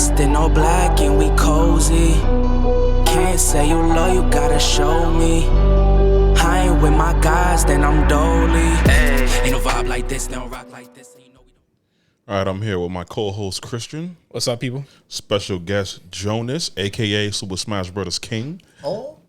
Dressed in all black and we cozy. Can't say you love, you gotta show me. I ain't with my guys, then I'm dolly. Ain't no vibe like this, they don't rock like this. All right, I'm here with my co-host Christian. What's up, people? Special guest Jonas, aka Super Smash Brothers King. Oh,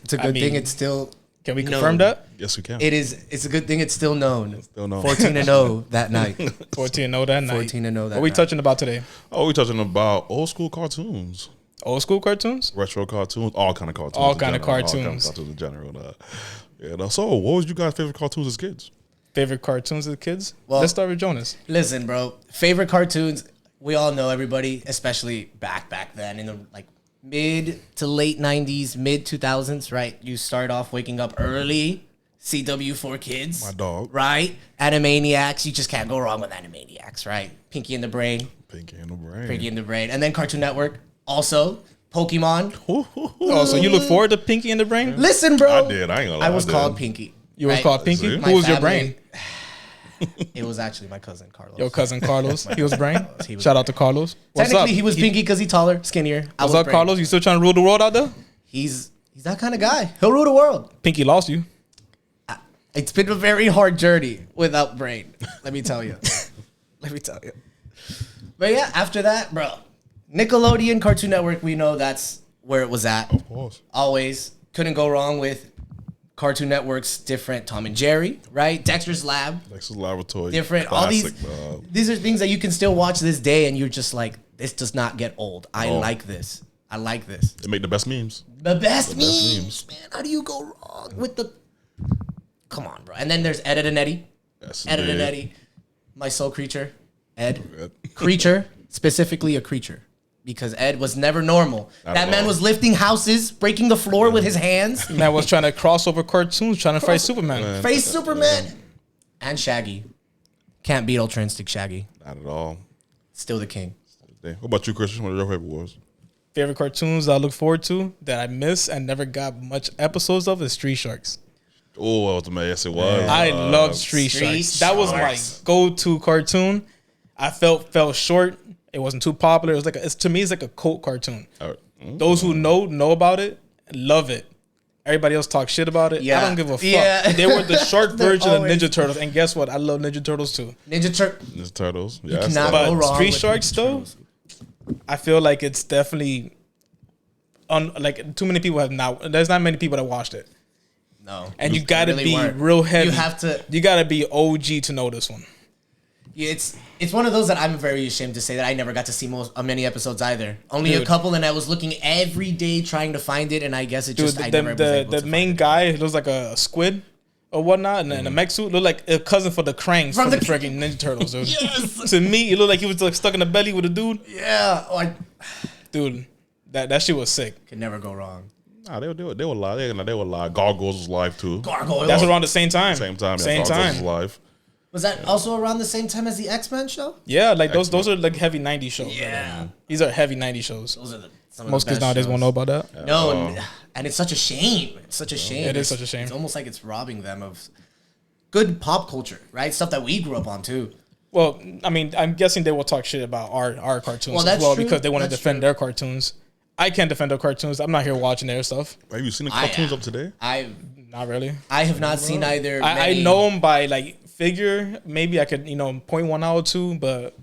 it's a good thing it's still. Can we confirm that? Yes, we can. It is. It's a good thing it's still known. Still known. 14-0 that night. 14-0 that night. 14-0 that What are we night. touching about today? Oh, we're talking about old school cartoons, Old school cartoons? retro cartoons, all kind of cartoons. All in kind of general, cartoons. All kind of cartoons in general. Yeah. So, what was you guys' favorite cartoons as kids? Favorite cartoons as kids? Well- Let's start with Jonas. Listen, bro. Favorite cartoons. We all know everybody, especially back then in the mid to late 90s, mid 2000s. Right, you start off waking up early. CW for kids. My dog. Right, Animaniacs. You just can't go wrong with Animaniacs. Right, Pinky and the Brain. Pinky and the Brain. Pinky and the Brain, and then Cartoon Network. Also, Pokemon. Oh, so you look forward to Pinky and the Brain? Listen, bro. I did. I ain't gonna lie. I was did. called Pinky. You was right? called Pinky? See? Who My was your family- brain? It was actually my cousin Carlos. Your cousin Carlos. He was brain? He was Shout out to Carlos. What's up? Technically, he was Pinky because he's taller, skinnier. I What's was up, brain. Carlos? You still trying to rule the world out there? He's that kind of guy. He'll rule the world. Pinky lost you. It's been a very hard journey without brain. Let me tell you. Let me tell you. But yeah, after that, bro, Nickelodeon, Cartoon Network. We know that's where it was at. Of course. Always couldn't go wrong with Cartoon Network's different Tom and Jerry, right? Dexter's Lab. Dexter's Laboratory. Different. Classic, All these are things that you can still watch this day, and you're just like, this does not get old. I like this. I like this. They make the best memes. The best best memes, man. How do you go wrong with the? Come on, bro. And then there's Ed and Eddie. Yes, Ed and indeed. Eddie, my soul creature, Ed. Ed. Creature, specifically a creature, because Ed was never normal. Not That at man all. was lifting houses, breaking the floor with his hands. Man was trying to cross over cartoons, trying to fight Superman. Face Superman and Shaggy. Can't beat Ultra Instinct Shaggy. Not at all. Still the king. What about you, Christian? What are your favorite was? Favorite cartoons I look forward to that I miss and never got much episodes of is Street Sharks. Oh, that was amazing. Yes, it was. I love Street Street Sharks. That was my Sharks. go-to cartoon. I fell short. It wasn't too popular. It was to me, it's like a cult cartoon. Those who know about it, love it. Everybody else talk shit about it. Yeah. I don't give a fuck. Yeah. They were the shark They're version of always- Ninja Turtles. And guess what? I love Ninja Turtles too. Ninja Turtle. Ninja Turtles. Yeah, cannot that's- go But wrong Street with Sharks Ninja though, Turtles. I feel like it's definitely too many people have not. There's not many people that watched it. No. And you They gotta really be weren't. real heavy. You have to. You gotta be OG to know this one. Yeah, it's one of those that I'm very ashamed to say that I never got to see many episodes either. Only a Dude. couple, and I was looking every day trying to find it, and I guess it Dude, just I never was able the to main find guy looks like a squid or whatnot, and in a mech suit looked like a cousin for the Cranks from From the the- freaking Ninja Turtles, dude. Yes. To me, it looked like he was like stuck in the belly with a dude. it. Yeah, I Dude, that shit was sick. could never go wrong. Nah, they were live. They were live. Gargoyles was live too. Gargoyle. That's around the same time. Same time. Yeah, Same Gargoyles time. was live. Was that also around the same time as the X-Men show? Yeah, like those are like heavy 90s shows. Yeah. These are heavy 90s shows. Those are some of Most the kids best nowadays shows. won't know about that. No, and it's such a shame. It's such a shame. It is such a shame. It's almost like it's robbing them of good pop culture, right? Stuff that we grew up on too. Well, I mean, I'm guessing they will talk shit about our cartoons Well, as that's well true. because they want to That's defend true. their cartoons. I can't defend their cartoons. I'm not here watching their stuff. Have you seen the cartoons up today? Not really. I have not seen either. I many- know them by like figure. Maybe I could point one out or two, but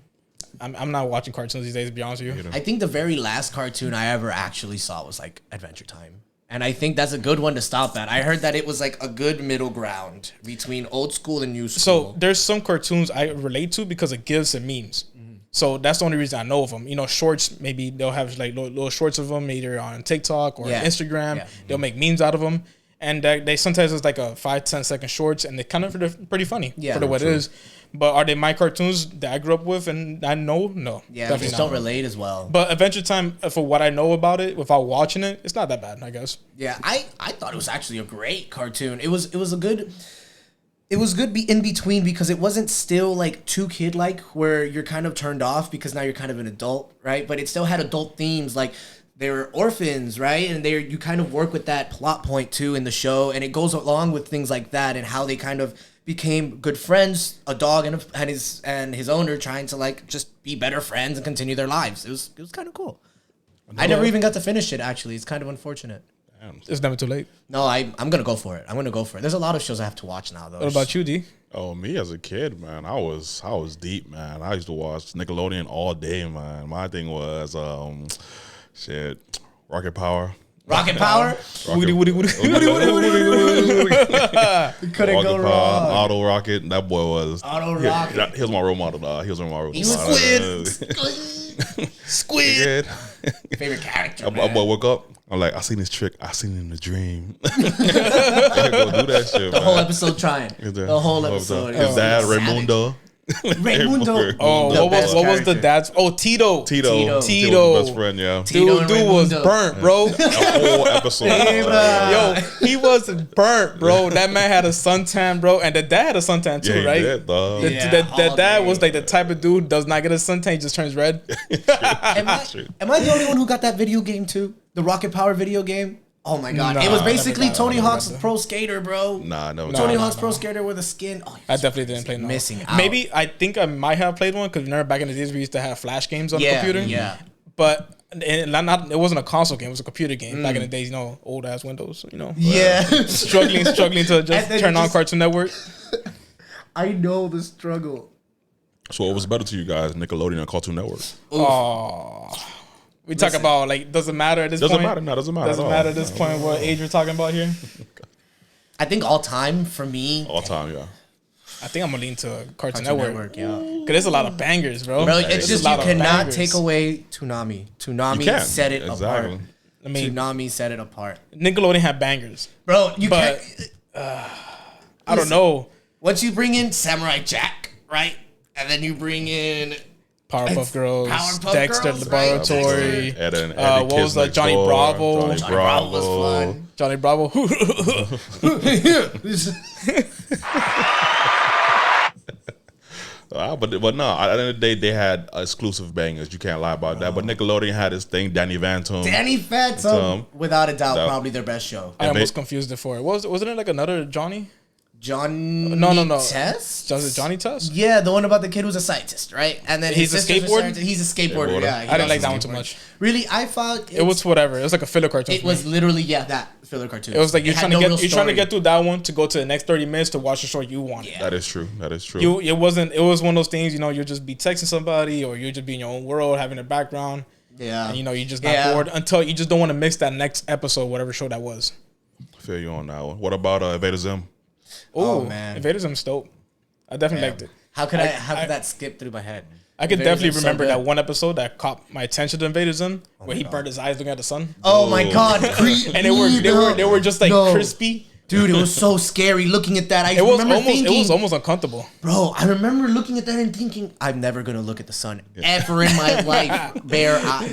I'm not watching cartoons these days. To be honest with you, I think the very last cartoon I ever actually saw was like Adventure Time. And I think that's a good one to stop at. I heard that it was like a good middle ground between old school and new so school. there's some cartoons I relate to because of GIFs and memes. So that's the only reason I know of them. Shorts, maybe they'll have like little shorts of them either on TikTok or Yeah. Instagram. Yeah. They'll make memes out of them. And they sometimes it's like a 5-10 second shorts and they kind of pretty funny Yeah, for what it is. But are they my cartoons that I grew up with and I know? No. yeah, definitely just not. don't relate as well. But Adventure Time, for what I know about it, without watching it, it's not that bad, I guess. Yeah, I thought it was actually a great cartoon. It was a good. It was good in between because it wasn't still like too kid like where you're kind of turned off because now you're kind of an adult, right? But it still had adult themes like they were orphans, right? And you kind of work with that plot point too in the show, and it goes along with things like that and how they kind of became good friends. A dog and his owner trying to like just be better friends and continue their lives. It was kind of cool. I never even got to finish it. Actually, it's kind of unfortunate. It's never too late. No, I'm gonna go for it. There's a lot of shows I have to watch now, though. What about you, D? Oh, me as a kid, man, I was deep, man. I used to watch Nickelodeon all day, man. My thing was Rocket Power. Rocket Power? Woody. Couldn't go Power, wrong. Auto Rocket. That boy was Auto Rocket. He was my role model. He was my role model. He was Squid. Favorite character. I woke up. I'm like, I seen this trick. I seen it in a dream. Go do that shit. The whole episode trying. The whole episode. His dad, Raimundo. Raimundo. Oh, what was the dad's? Oh, Tito. Tito, best friend. Yeah, Dude was burnt, bro. the whole episode. Yo, he was burnt, bro. That man had a suntan, bro, and the dad had a suntan too, Yeah, he right? did, dog. The dad was like the type of dude does not get a suntan, he just turns red. Am I the only one who got that video game too? The Rocket Power video game? Oh my god. Nah, it was I basically never got it. Tony Hawk's Pro Skater, bro. Nah, no. Tony Hawk's Pro Skater with a skin. Oh, I definitely didn't play no. missing out. Maybe I think I might have played one because remember back in the days we used to have flash games on the computer. Yeah. But it wasn't a console game; it was a computer game. Back in the days, you know, old ass Windows. You know, Yeah. struggling to just turn on Cartoon Network. I know the struggle. So what was better to you guys, Nickelodeon or Cartoon Network? Oh, we talk about like doesn't matter at this point. Doesn't matter. No, doesn't matter. Doesn't matter at this point what age we're talking about here. I think all time for me. All time, yeah. I think I'm gonna lean to Cartoon Cartoon Network. yeah. Cause there's a lot of bangers, bro. Bro, it's There's just a lot you of cannot bangers. take away Toonami. You Toonami can. set it Exactly. apart. I mean, Toonami set it apart. Nickelodeon had bangers, Bro, you but can't. I don't know. Once you bring in Samurai Jack, right? And then you bring in Powerpuff Girls, Powerpuff Dexter Girls, right? Laboratory. Eddie What was that? Johnny Bravo. Johnny Johnny Bravo was fun. Johnny Bravo. But no, at the end of the day, they had exclusive bangers. You can't lie about that. But Nickelodeon had this thing, Danny Phantom. Danny Phantom, without a doubt, probably their best show. I almost confused it for it. Wasn't it like another Johnny? Johnny No. Test? Was it Johnny Test? Yeah, the one about the kid who's a scientist, right? And then He's his a sister's skateboarder? He's a skateboarder. Yeah, I didn't like that one too much. Really, I found It was whatever. It was like a filler cartoon. It was literally that filler cartoon. It was like you're had trying no real to story. get through that one to go to the next 30 minutes to watch the show you want. Yeah. That is true. That is true. It was one of those things, you know, you'll just be texting somebody or you'll just be in your own world having a background. Yeah. And you know, you just got bored until you just don't want to mix that next episode, whatever show that was. I feel you on that one. What about Invader Zim? Oh man. Invaders Zim's dope. I definitely liked it. How could that skip through my head? I could Invaders definitely Zim's so remember good. that one episode that caught my attention to Invader Zim, where he burned his eyes looking at the sun. Oh my god, And they were just like crispy. Dude, it was so scary looking at that. It was almost uncomfortable. Bro, I remember looking at that and thinking, I'm never gonna look at the sun ever in my life.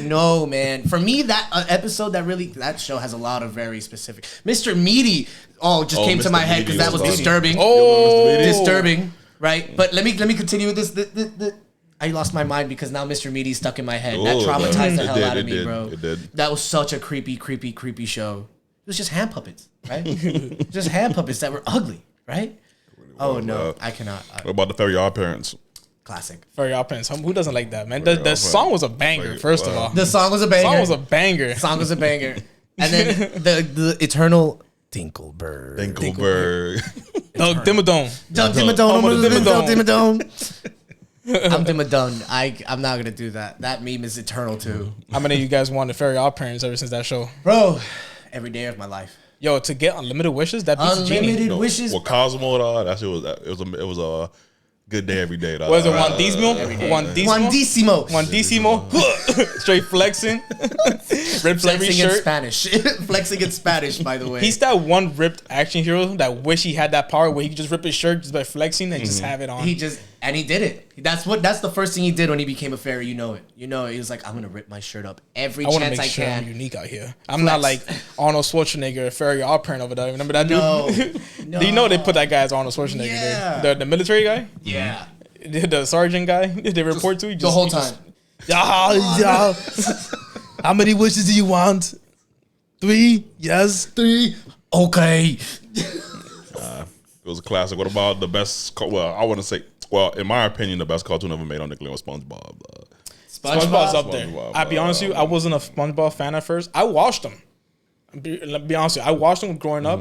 No, man. For me, that episode, that show has a lot of very specific. Mr. Meaty, came to Mr. my head because Meaty that was was disturbing. Oh, Disturbing, right? But let me continue with this. I lost my mind because now Mr. Meaty's stuck in my head. That traumatized the hell out of me, bro. It did. That was such a creepy show. It was just hand puppets, right? Just hand puppets that were ugly, right? Oh no, I cannot. What about the Fairy Godparents? Classic. Fairy Godparents. Who doesn't like that, man? The song was a banger, first of all. The song was a banger. Song was a banger. And then the eternal Dinkelberg. Doug Dimmadome. Doug Dimmadome. I'm Dimmadome. I'm not gonna do that. That meme is eternal too. How many of you guys wanted Fairy Godparents ever since that show? Bro, every day of my life. Yo, to get unlimited wishes, that beats Genie. Unlimited wishes. Well, Cosmo and all that shit was a good day every day. Was it Juandísimo? Straight flexing. Rips every Flexing in shirt. Spanish. Flexing in Spanish, by the way. He's that one ripped action hero that wish he had that power where he could just rip his shirt just by flexing and just have it on. He did it. That's the first thing he did when he became a fairy. You know it. He was like, I'm gonna rip my shirt up every I want to chance make I sure can. I'm unique out here. I'm not like Arnold Schwarzenegger, Fairy Godparent over there. Remember that dude? No. Do you know they put that guy as Arnold Schwarzenegger? Yeah. The military guy? Yeah. The sergeant guy they report to? The whole time. Yeah. How many wishes do you want? 3? Yes. 3. Okay. It was a classic. What about the best? Well, I wouldn't say. Well, in my opinion, the best cartoon ever made on Nickelodeon was SpongeBob. SpongeBob's up there. SpongeBob, I'll be honest with you, I wasn't a SpongeBob fan at first. I watched them. Be honest with you, I watched them growing up.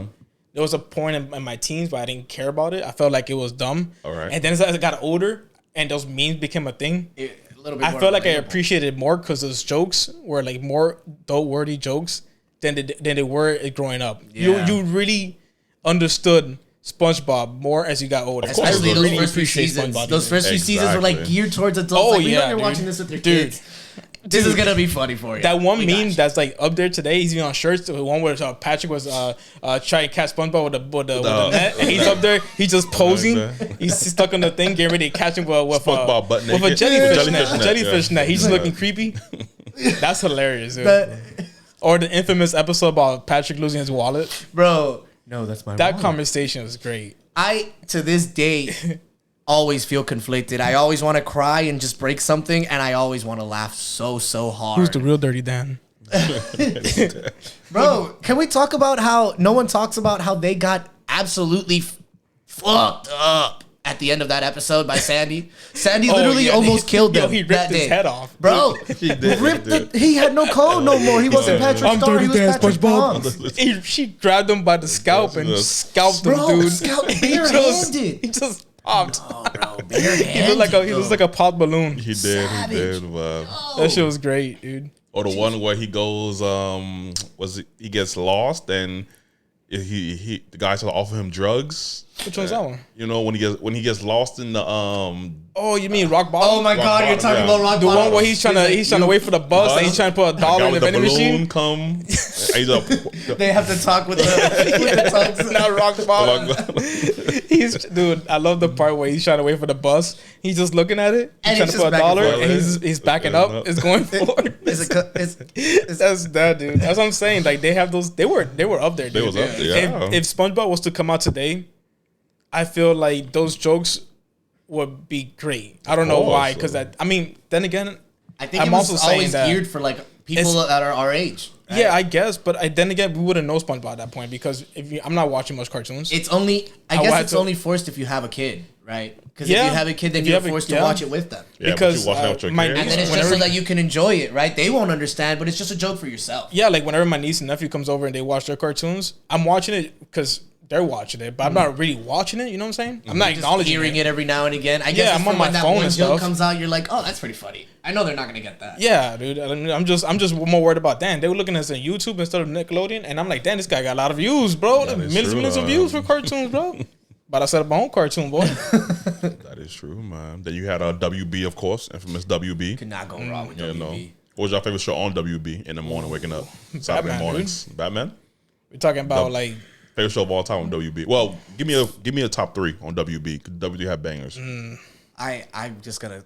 There was a point in my teens where I didn't care about it. I felt like it was dumb. All right. And then as I got older and those memes became a thing, A little bit I more felt like I relatable. appreciated it more because those jokes were like more adult-worthy jokes than they were growing up. Yeah. You really understood SpongeBob more as you got older. course. Especially Really those first few appreciate seasons. SpongeBob. Those first few seasons were like Exactly. geared towards adults. Oh, like, we know yeah, you're dude. watching this with your Dude. kids. This is gonna be funny for you. That one We got meme you. that's like up there today. He's even on shirts. The one where Patrick was trying to catch SpongeBob with the net, and he's up there. He's just posing. He's stuck on the thing, getting ready to catch him with SpongeBob butt with a naked. jellyfish Jellyfish net. net, Jellyfish yeah. net. He's just looking creepy. That's hilarious, dude. That- Or the infamous episode about Patrick losing his wallet. bro. No, that's my. That wallet. conversation was great. I to this day always feel conflicted. I always want to cry and just break something, and I always want to laugh so hard. Who's the real Dirty Dan? Bro, can we talk about how no one talks about how they got absolutely fucked up at the end of that episode by Sandy? Sandy literally yeah, almost killed yo, them. he ripped that his day. head off. Bro, He did, ripped he did. he had no code no more. He wasn't Yeah. Patrick I'm Star. He Dirty was Dan, Patrick SpongeBob. Bonds. She grabbed him by the scalp and Yes. scalped him, Bro, dude. scalp He barehanded. just popped. Oh, bro, He looked like a popped balloon. He did. Savage. He did. That shit was great, dude. Or the one where he goes, he gets lost and the guys will offer him drugs. Which one's that one? You know, when he gets lost in the Oh, you mean Rock Bottom? Oh my God, you're Bottom, talking yeah. about Rock The Bottom. one where he's trying to wait for the bus and he's trying to put a dollar guy in the with the vending balloon machine. come. And he's up. They have to talk with the tongues. Not Rock Bottom. Dude, I love the part where he's trying to wait for the bus. He's just looking at it. He's And trying it's to put a just back and dollar forth. and he's backing up. It's going forward. That's that, dude. That's what I'm saying. Like they have those. They were up there. Dude. They was up there. Yeah. If SpongeBob was to come out today, I feel like those jokes would be great. I don't know course. why, because I mean, then again, I think I'm it was also saying always that geared for like people that are our age. right? yeah, I guess. But then again, we wouldn't know SpongeBob at that point because I'm not watching much cartoons. It's only, I I guess had it's to- only forced if you have a kid, right? Because Yeah. if you have a kid, then If you you're have a- forced to yeah. watch it with them. Yeah, because, but you watch that with your my kids. And then it's just Whenever- so that you can enjoy it, right? They won't understand, but it's just a joke for yourself. Yeah, like whenever my niece and nephew comes over and they watch their cartoons, I'm watching it because they're watching it, but I'm not really watching it. You know what I'm saying? I'm not Just acknowledging hearing it every now and again. I guess Yeah, it's I'm from on my when that phone one and joke stuff. comes out, you're like, oh, that's pretty funny. I know they're not gonna get that. Yeah, dude. I'm just more worried about Dan. They were looking at us on YouTube instead of Nickelodeon, and I'm like, Dan, this guy got a lot of views, bro. That is Millions true, of views for cartoons, bro. But I set up my own cartoon, boy. That is true, man. Then you had WB, of course, infamous WB. Could not go wrong with You know, WB. what was your favorite show on WB in the morning, waking up, Saturday Batman, mornings? Batman. We're talking about like Favorite show of all time on WB. Well, give me a top 3 on WB. WB have bangers. I'm just gonna.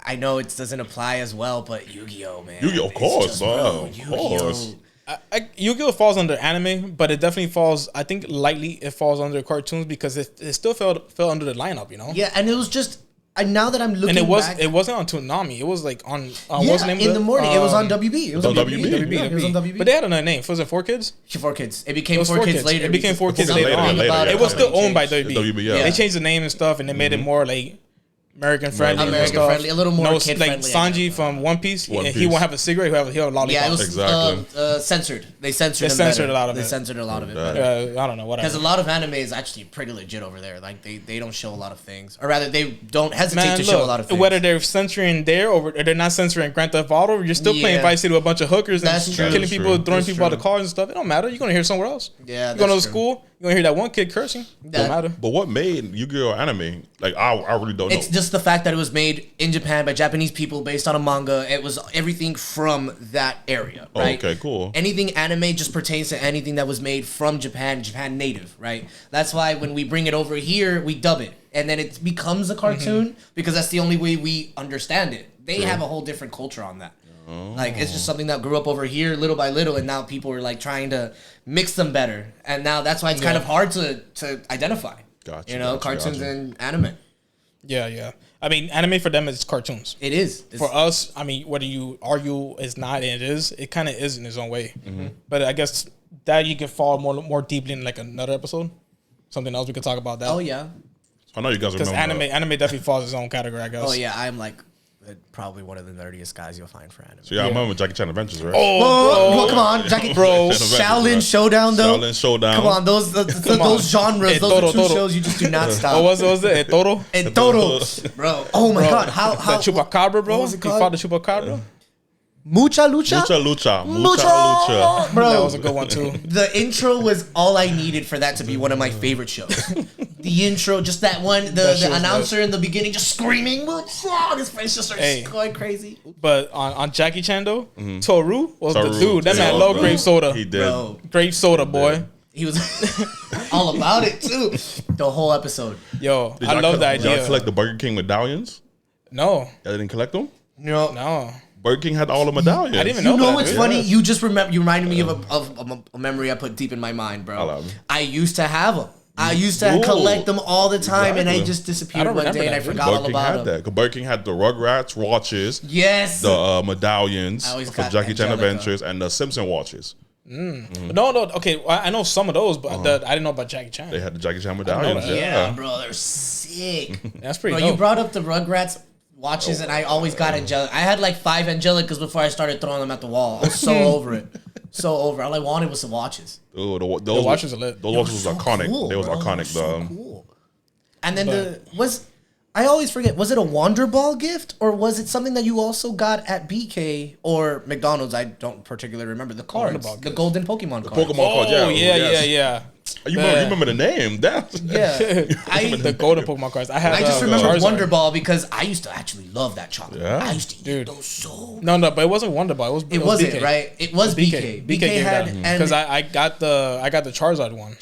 I know it doesn't apply as well, but Yu-Gi-Oh, man. Yu-Gi-Oh, of It's course, just, bro, of Yu-Gi-Oh. course. Yu-Gi-Oh falls under anime, but it definitely falls. I think lightly it falls under cartoons because it still fell under the lineup, you know. Yeah, and it was just. Now that I'm looking And back, it wasn't on Toonami. It was like on yeah, what's the name? in the morning. It was on WB. It was on WB. WB. Yeah, it was on WB. But they had another name. Was it 4Kids? Four Kids. It became It was four kids 4Kids. later. It became because 4Kids something later on. Later, about yeah. It was still owned by changed. WB. WB, yeah. They changed the name and stuff, and they made it more like American friendly. and American stuff. friendly, a little more no, kid like friendly, I Sanji guess. from One Piece. One He Piece. won't have a cigarette. He'll have a lollipop. Yeah, it was Exactly. censored. They censored. They them censored better. a lot of They it. censored a lot of it. That. I don't know. Whatever. Because a lot of anime is actually pretty legit over there. Like they don't show a lot of things, or rather they don't hesitate Man, to look, show a lot of things. whether they're censoring there or they're not censoring Grand Theft Auto, you're still playing Yeah. Vice City with a bunch of hookers and That's true. killing That's people, true. throwing That's people out of true. cars and stuff. It don't matter. You're gonna hear somewhere else. Yeah, you go to that's true. school. You're gonna hear that one kid cursing. Don't That- matter. But what made Yu-Gi-Oh anime? Like I really don't know. It's just the fact that it was made in Japan by Japanese people based on a manga. It was everything from that area, Oh, right? okay, cool. Anything anime just pertains to anything that was made from Japan, Japan native, right? That's why when we bring it over here, we dub it. And then it becomes a cartoon because that's the only way we understand it. They have a whole different culture on that. Like, it's just something that grew up over here little by little, and now people are, like, trying to mix them better. And now that's why it's kind of hard to identify. Gotcha, You know, gotcha, cartoons gotcha. and anime. Yeah. I mean, anime for them is cartoons. It is. It's- For us, I mean, whether you argue it's not and it is, it kind of is in its own way. But I guess that you can fall more deeply in like another episode. something else we could talk about that. Oh yeah. I know you guys Because remember. anime definitely falls its own category, I guess. Oh yeah. I'm like probably one of the nerdiest guys you'll find for anime. So I remember Jackie Chan Adventures, right? Oh, come on, Jackie, Bro. Shaolin Showdown though. Shaolin Showdown. Come on, those genres, those are two shows you just do not stop. What was it? Toro? And Toro, bro. Oh my God, how That Chupacabra, bro? what was it He called? fought the Chupacabra? Mucha Lucha? Lucha. Bro, That was a good one, too. the intro was all I needed for that to be one of my favorite shows. The intro, just that one, That the shit was announcer in the beginning just screaming, Mucha! His face just starts going crazy. But on Jackie Chan, though, Toru was Toru. the dude. That Yeah, man loved bro. grape soda. He did. Bro, Grape soda, boy. he was all about it too. The whole episode. Yo, Did I y'all love the collect- Did y'all idea. collect the Burger King medallions? No, Y'all didn't collect them? no. Burger King had all the medallions. I didn't even You know know that, what's dude. funny? You just you reminded me of a memory I put deep in my mind, I bro. love it. I used to have them. I used to Ooh, collect them all the time, and I exactly. just I disappeared don't one remember day, and I that, dude. forgot Burger all King about had them. that. 'Cause Burger King had the Rugrats watches, Yes. the medallions I always for got Jackie Chan Angelica. Adventures, and the Simpson watches. No. Okay, well, I know some of those, but I didn't know about Jackie Chan. They had the Jackie Chan know medallions. that. Yeah, bro, they're sick. That's pretty Bro, dope. you brought up the Rugrats watches, and I always got Angelica. I had like 5 Angelicas before I started throwing them at the wall. I was so over it. So over. All I wanted was some watches. Ooh, those The watches are lit. Those They watches were was so iconic. cool, They was bro. iconic. They were so The cool. And then I always forget, was it a Wonder Ball gift or was it something that you also got at BK or McDonald's? I don't particularly remember the cards, Ball the gift. golden Pokemon cards. Pokemon cards. Oh, Yeah, yeah. You remember the name? That's Yeah, The golden Pokemon cards. I had. I just remember Charizard. Wonder Ball because I used to actually love that chocolate. Yeah? I used to eat Dude. those so. No, but it wasn't Wonder Ball. It wasn't BK. right. It was BK. BK had and because I got the Charizard one.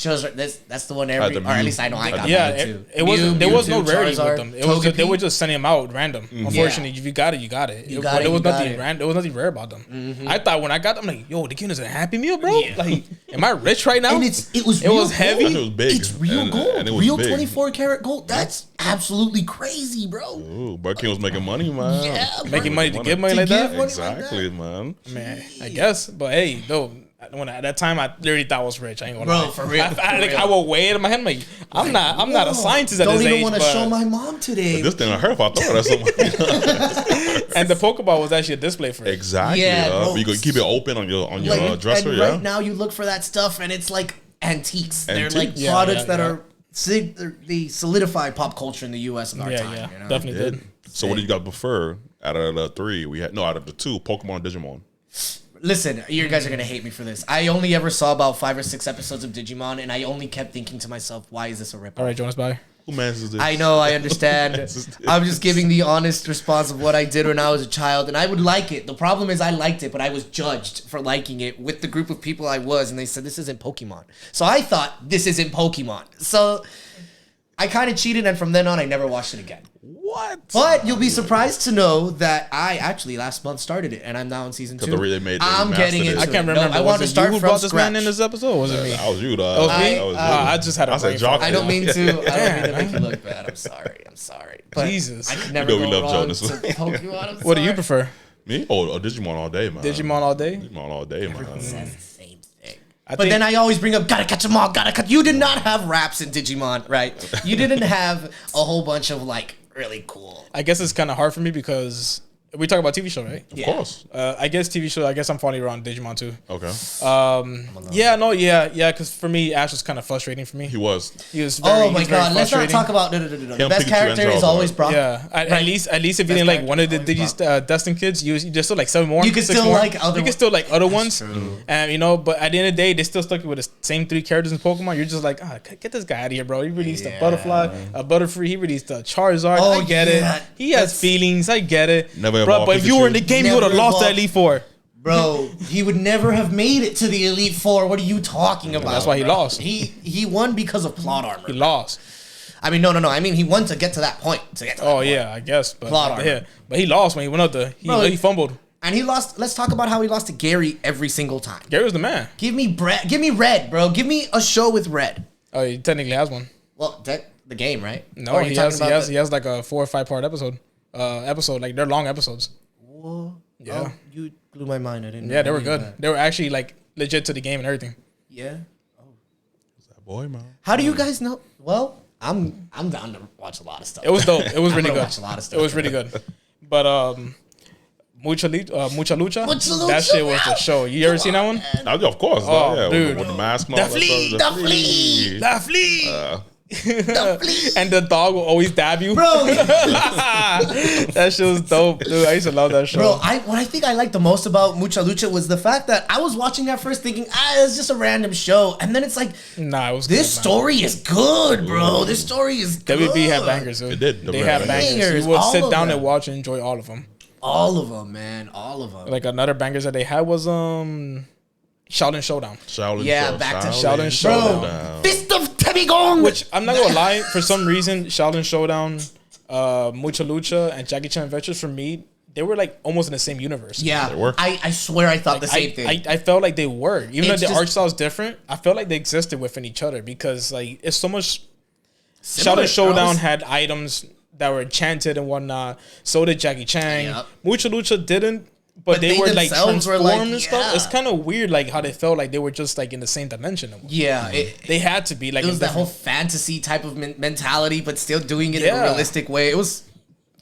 that's the one Had the or at Mew. least I know I got Yeah, that too. it wasn't. There was no Mewtwo, rarity Charizard, with them. It was just, they Togepi. were just sending them out random. Unfortunately, if you got it, you got it. You got it, There was you got nothing it. random. There was nothing rare about them. I thought when I got them, like, yo, the kid is a Happy Meal, bro. Yeah. Like, am I rich right now? And it was It was heavy. And it was big. It's real And- gold. and it was Real big. 24 karat gold. That's absolutely crazy, bro. Ooh, Burger King was making money, man. Yeah, Making bro. money to give money like give that. money. Exactly, man. Man, I guess. But hey, no. When at that time, I literally thought I was rich. I ain't gonna Bro, lie. for real, I will weigh it in my head. I'm like, I'm not a scientist at Don't this even age. want to but- show my mom today. This thing I heard if I thought that's something. And the Pokeball was actually a display for it. Exactly. Yeah, bro. You can keep it open on your Like, dresser, and yeah. right now you look for that stuff and it's like antiques. They're like Antiques. Yeah, products yeah, that yeah. are they solidify pop culture in the U.S. in our Yeah, time. yeah, You know? definitely did. So what do you got prefer out of the 3? Out of the 2, Pokemon and Digimon. Listen, you guys are gonna hate me for this. I only ever saw about 5 or 6 episodes of Digimon, and I only kept thinking to myself, "Why is this a ripoff?" All right, Jonas, bye. Who manages this? I know, I understand. I'm just giving the honest response of what I did when I was a child, and I would like it. The problem is I liked it, but I was judged for liking it with the group of people I was, and they said, this isn't Pokemon. So I thought, this isn't Pokemon. So I kind of cheated, and from then on, I never watched it again. What? But you'll be surprised to know that I actually last month started it, and I'm now in season 2. They I'm mastered getting it. into I can't it. remember. No, I want to Was it start you who from brought this scratch. man in this episode? Or was it me? That was you, That dog. was me? That was you. I just had a I said brain jock. fart. I don't mean to. I don't mean to Yeah, make you look bad. I'm sorry. But Jesus. I could never You know we go love wrong Jonas. to Pokemon. I'm What do you sorry. prefer? Me? Oh, Digimon all day, man. Digimon all day? Digimon all day, man. That's the same thing. I But think- then I always bring up, gotta catch them all, gotta catch. You did not have raps in Digimon, right? You didn't have a whole bunch of like really cool. I guess it's kind of hard for me because we talk about TV show, right? Of course. I guess TV show. I guess I'm falling around Digimon too. Okay. Yeah. Because for me, Ash was kind of frustrating for me. He was. He was very, Oh he my was very god, let's not frustrating. talk about no. The Him, best Pikachu, character and is always Charizard. Brock. Yeah, at least if you Best didn't like one of the character, Digi Destined kids, you just still like 7 more. You could 6 still more. like other You one- could still like other ones, true. and but at the end of the day, they still stuck with the same 3 characters in Pokemon. You're just like, get this guy out of here, bro. He released a Butterfly, a Butterfree. He released a Charizard. Oh, I get yeah. it. He has feelings. I get it. Never bro. evolved But if you were in the Pikachu. game, you would have Never lost that evolved. Elite Four. Bro, he would never have made it to the Elite Four. What are you talking about? That's why he bro? lost. He won because of plot armor. He lost. I mean, no. I mean, he won to get to that point. Oh yeah, I guess. But Plot armor. yeah, but he lost when he went up there. Bro, He fumbled. And he lost. Let's talk about how he lost to Gary every single time. Gary was the man. Give me Red, bro. Give me a show with Red. Oh, he technically has one. Well, the game, right? No, Or are he you talking about he has like a 4 or 5 part episode. Like they're long episodes. Whoa. Yeah. Oh, you blew my mind. I didn't. Yeah, they were believe good. that. They were actually like legit to the game and everything. Yeah. Boy, man. How do you guys know? Well, I'm down to watch a lot of stuff. It was dope. It was really good. Watch a lot of stuff. It was really good. But Mucha Lucha, Lucha, that shit was the show. You ever seen that one? Of course. Oh, yeah, dude. With the mask. The flea. The flea. The flea. The flea. And the dog will always dab you. Bro, That shit was dope, dude. I used to love that show. bro, what I think I liked the most about Mucha Lucha was the fact that I was watching that first thinking, it's just a random show. And then it's like, Nah, it was this good, man. story is good, bro. This story is good. WB had bangers, dude. It did. They had bangers. Bangers, You would all sit of down them. and watch and enjoy all of them. All of them, man. All of them. Like another bangers that they had was Shaolin Showdown. Shaolin Yeah, Show- back to Shaolin Bro, Showdown. Fist of Temigong. Which I'm not gonna lie, for some reason, Shaolin Showdown, Mucha Lucha, and Jackie Chan Adventures for me, they were like almost in the same universe. Yeah, They were. I swear I thought the same thing. I felt like they were, even It's though the just- art style is different. I felt like they existed within each other because like it's so much. Similar, Shaolin Showdown bros. had items that were enchanted and whatnot. So did Jackie Chan. Yep. Mucha Lucha didn't, but they were like themselves transformed were like, and stuff. yeah. It's kind of weird, like how they felt like they were just like in the same dimension. Yeah, They had to be like it was in that whole different- fantasy type of mentality, but still doing it in a Yeah. realistic way. It was,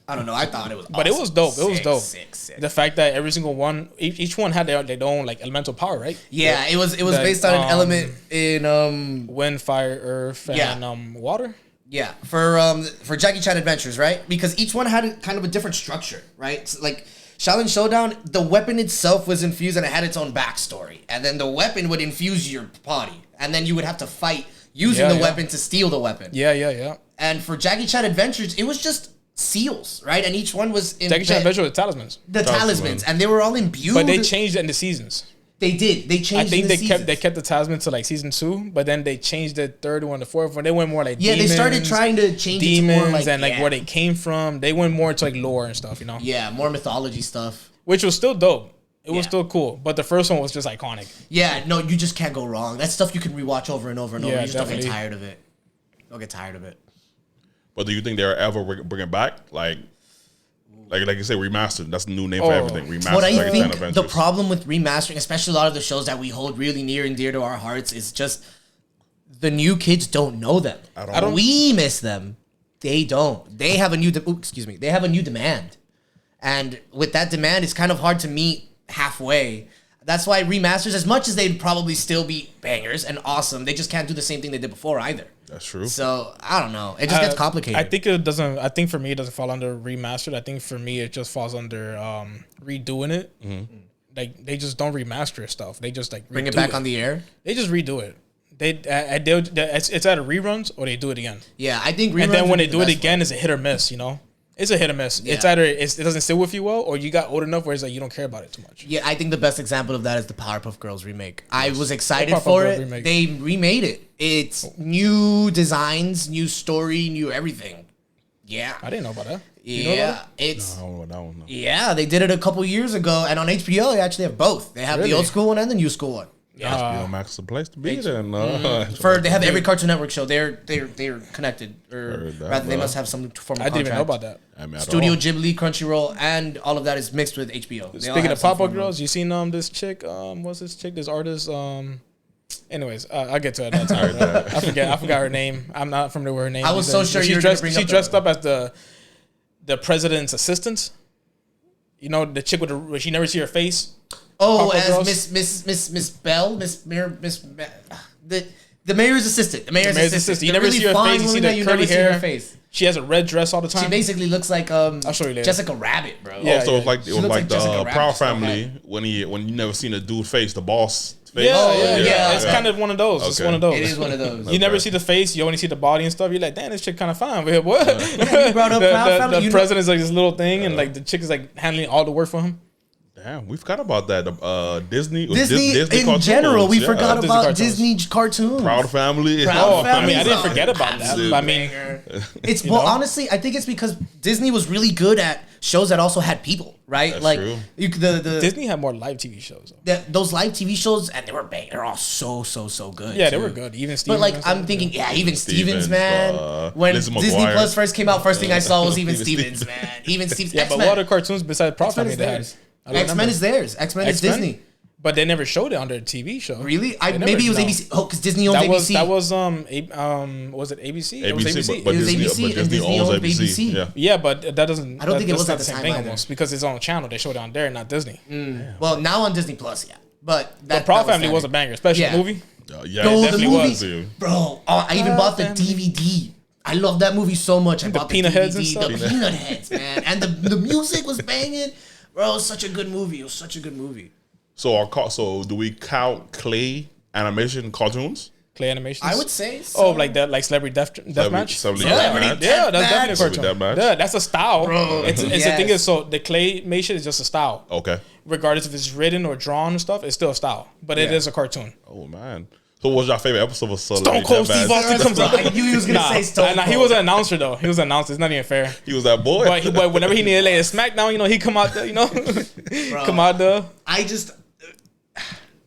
I don't know. I thought it was, But it was dope. It was Sick, dope. Sick. The fact that every single one, each one had their own like elemental power, right? Yeah, it was That, based on an element in Wind, fire, earth, Yeah. and water. Yeah, for Jackie Chan Adventures, right? Because each one had kind of a different structure, right? So, like Shaolin Showdown, the weapon itself was infused and it had its own backstory, and then the weapon would infuse your body, and then you would have to fight using the weapon to steal the weapon. Yeah. And for Jackie Chan Adventures, it was just seals, right? And each one was in Jackie Chan Adventure with talismans, the talismans, and they were all imbued. but they changed it in the seasons. They did. They changed. I think in the they kept the talisman to like season 2, but then they changed the third one, the fourth one. They went more like Yeah, demons, they started trying to change it to demons more like and like where they came from. They went more to like lore and stuff, you know. Yeah, more mythology stuff. Which was still dope. It was Yeah. still cool, but the first one was just iconic. Yeah, no, you just can't go wrong. That's stuff you can rewatch over and over and over. Yeah, You just don't definitely. get tired of it. Don't get tired of it. But do you think they're ever bring it back? Like you said, remastered. That's the new name for everything. Remastered. What I Jackie Chan think Adventures. the problem with remastering, especially a lot of the shows that we hold really near and dear to our hearts, is just the new kids don't know them. I don't- We miss them. They don't. They have a new. They have a new demand, and with that demand, it's kind of hard to meet halfway. That's why remasters, as much as they'd probably still be bangers and awesome, they just can't do the same thing they did before either. That's true. So I don't know. It just gets complicated. I think it doesn't. I think for me, it doesn't fall under remastered. I think for me, it just falls under redoing it. Like they just don't remaster stuff. They just like Bring it redo back on the air. They just redo it. It's either reruns or they do it again. Yeah, I think. And reruns then would when be they the do it best again, it's a hit or miss. You know, it's a hit or miss. It's Yeah. either it doesn't sit with you well, or you got old enough where it's like you don't care about it too much. Yeah, I think the best example of that is the Powerpuff Girls remake. I was excited Powerpuff for Girls it. remake. They remade it. It's new designs, new story, new everything. Yeah. I didn't know about that. You know Yeah, about it's I don't know that one. No. yeah. They did it a couple years ago, and on HBO they actually have both. They have Really? the old school one and the new school one. HBO Max is the place to be then. They have every Cartoon Network show. They're connected, or Heard that, rather they bro. must have some form of I didn't even know contract. about that. I mean, at Studio all. Ghibli, Crunchyroll, and all of that is mixed with HBO. They all Speaking have of some pop-up form girls, you seen this chick? What's this chick? This artist? Anyways, I'll get to it that time. I forgot her name. I'm not familiar with her name. I was so sure she you were gonna dressed. bring She up dressed that up as the president's assistant. You know, the chick where she never see her face. Oh, Pop-Up as Girls? Miss Bell, the mayor's assistant. The mayor's assistant. You The never really see her fine face. You see woman the that you never curly see her hair. face. She has a red dress all the time. She basically looks like I'll show you later. Jessica Rabbit, bro. Yeah. Also, it was She looks like the Jessica Rabbit Proud still Family when you never seen a dude face, the boss face. Yeah. It's kind of one of those. It's Okay. one of those. It is one of those. You never see the face. You only see the body and stuff. You're like, damn, this chick kind of fine. But what? you brought up Proud Family, The you know- president's like this little thing, and like the chick is like handling all the work for him. Damn, we forgot about that. Disney in cartoons, general, we yeah. forgot Disney about cartoons. Disney cartoons. Proud Family. Proud I mean, I didn't Family's forget an about that. absolute I mean, It's You well, know? honestly, I think it's because Disney was really good at shows that also had people, right? That's like true. the Disney had more live TV shows. Though. those live TV shows, and they're all so good. Yeah, they too. were good. Even But Stevens. like and I'm stuff. thinking, even Stevens, Stevens, man. When Lizzie Disney McGuire. Plus first came out, first thing I saw was even Even Stevens, man. Even Stevens. Yeah, but what other cartoons besides Proud X-Men Family is they had? theirs. I don't X-Men remember. is theirs. X-Men is X-Men? Disney. But they never showed it on their TV show. Really? Maybe it was ABC. Oh, because Disney owns ABC. That was was it ABC? It was ABC. But It was Disney, ABC, but and Disney owns ABC. Yeah. Yeah, but that doesn't. I don't think it was not at the the same time thing either. almost because it's on a channel. They showed it on there, not Disney. Well, now on Disney Plus, yeah. But that Proud Family standard. was a banger, especially Yeah. the movie. Yeah, No, it the definitely movie, was. bro. I even bought the DVD. I love that movie so much. I bought the peanut DVD, heads and stuff? the peanut heads, man, and the music was banging, bro. It was such a good movie. It was such a good movie. So do we count clay animation cartoons? Clay animations. I would say so. Oh, like that, like Celebrity Deathmatch. Celebrity Celebrity Deathmatch. Yeah, that's definitely a Celebrity cartoon. Deathmatch. Yeah, that's a style. Bro, it's the yes. thing is, so the claymation is just a style. Okay. Regardless if it's written or drawn and stuff, it's still a style. But it is a cartoon. Oh man. So what was your favorite episode of Stone Celebrity Cold Deathmatch? Steve Austin comes out. I knew he was gonna say Stone Cold. Nah, he was an announcer though. He was an announcer. It's not even fair. He was that boy. But whenever he needed to lay a smackdown, he come out there, come out there.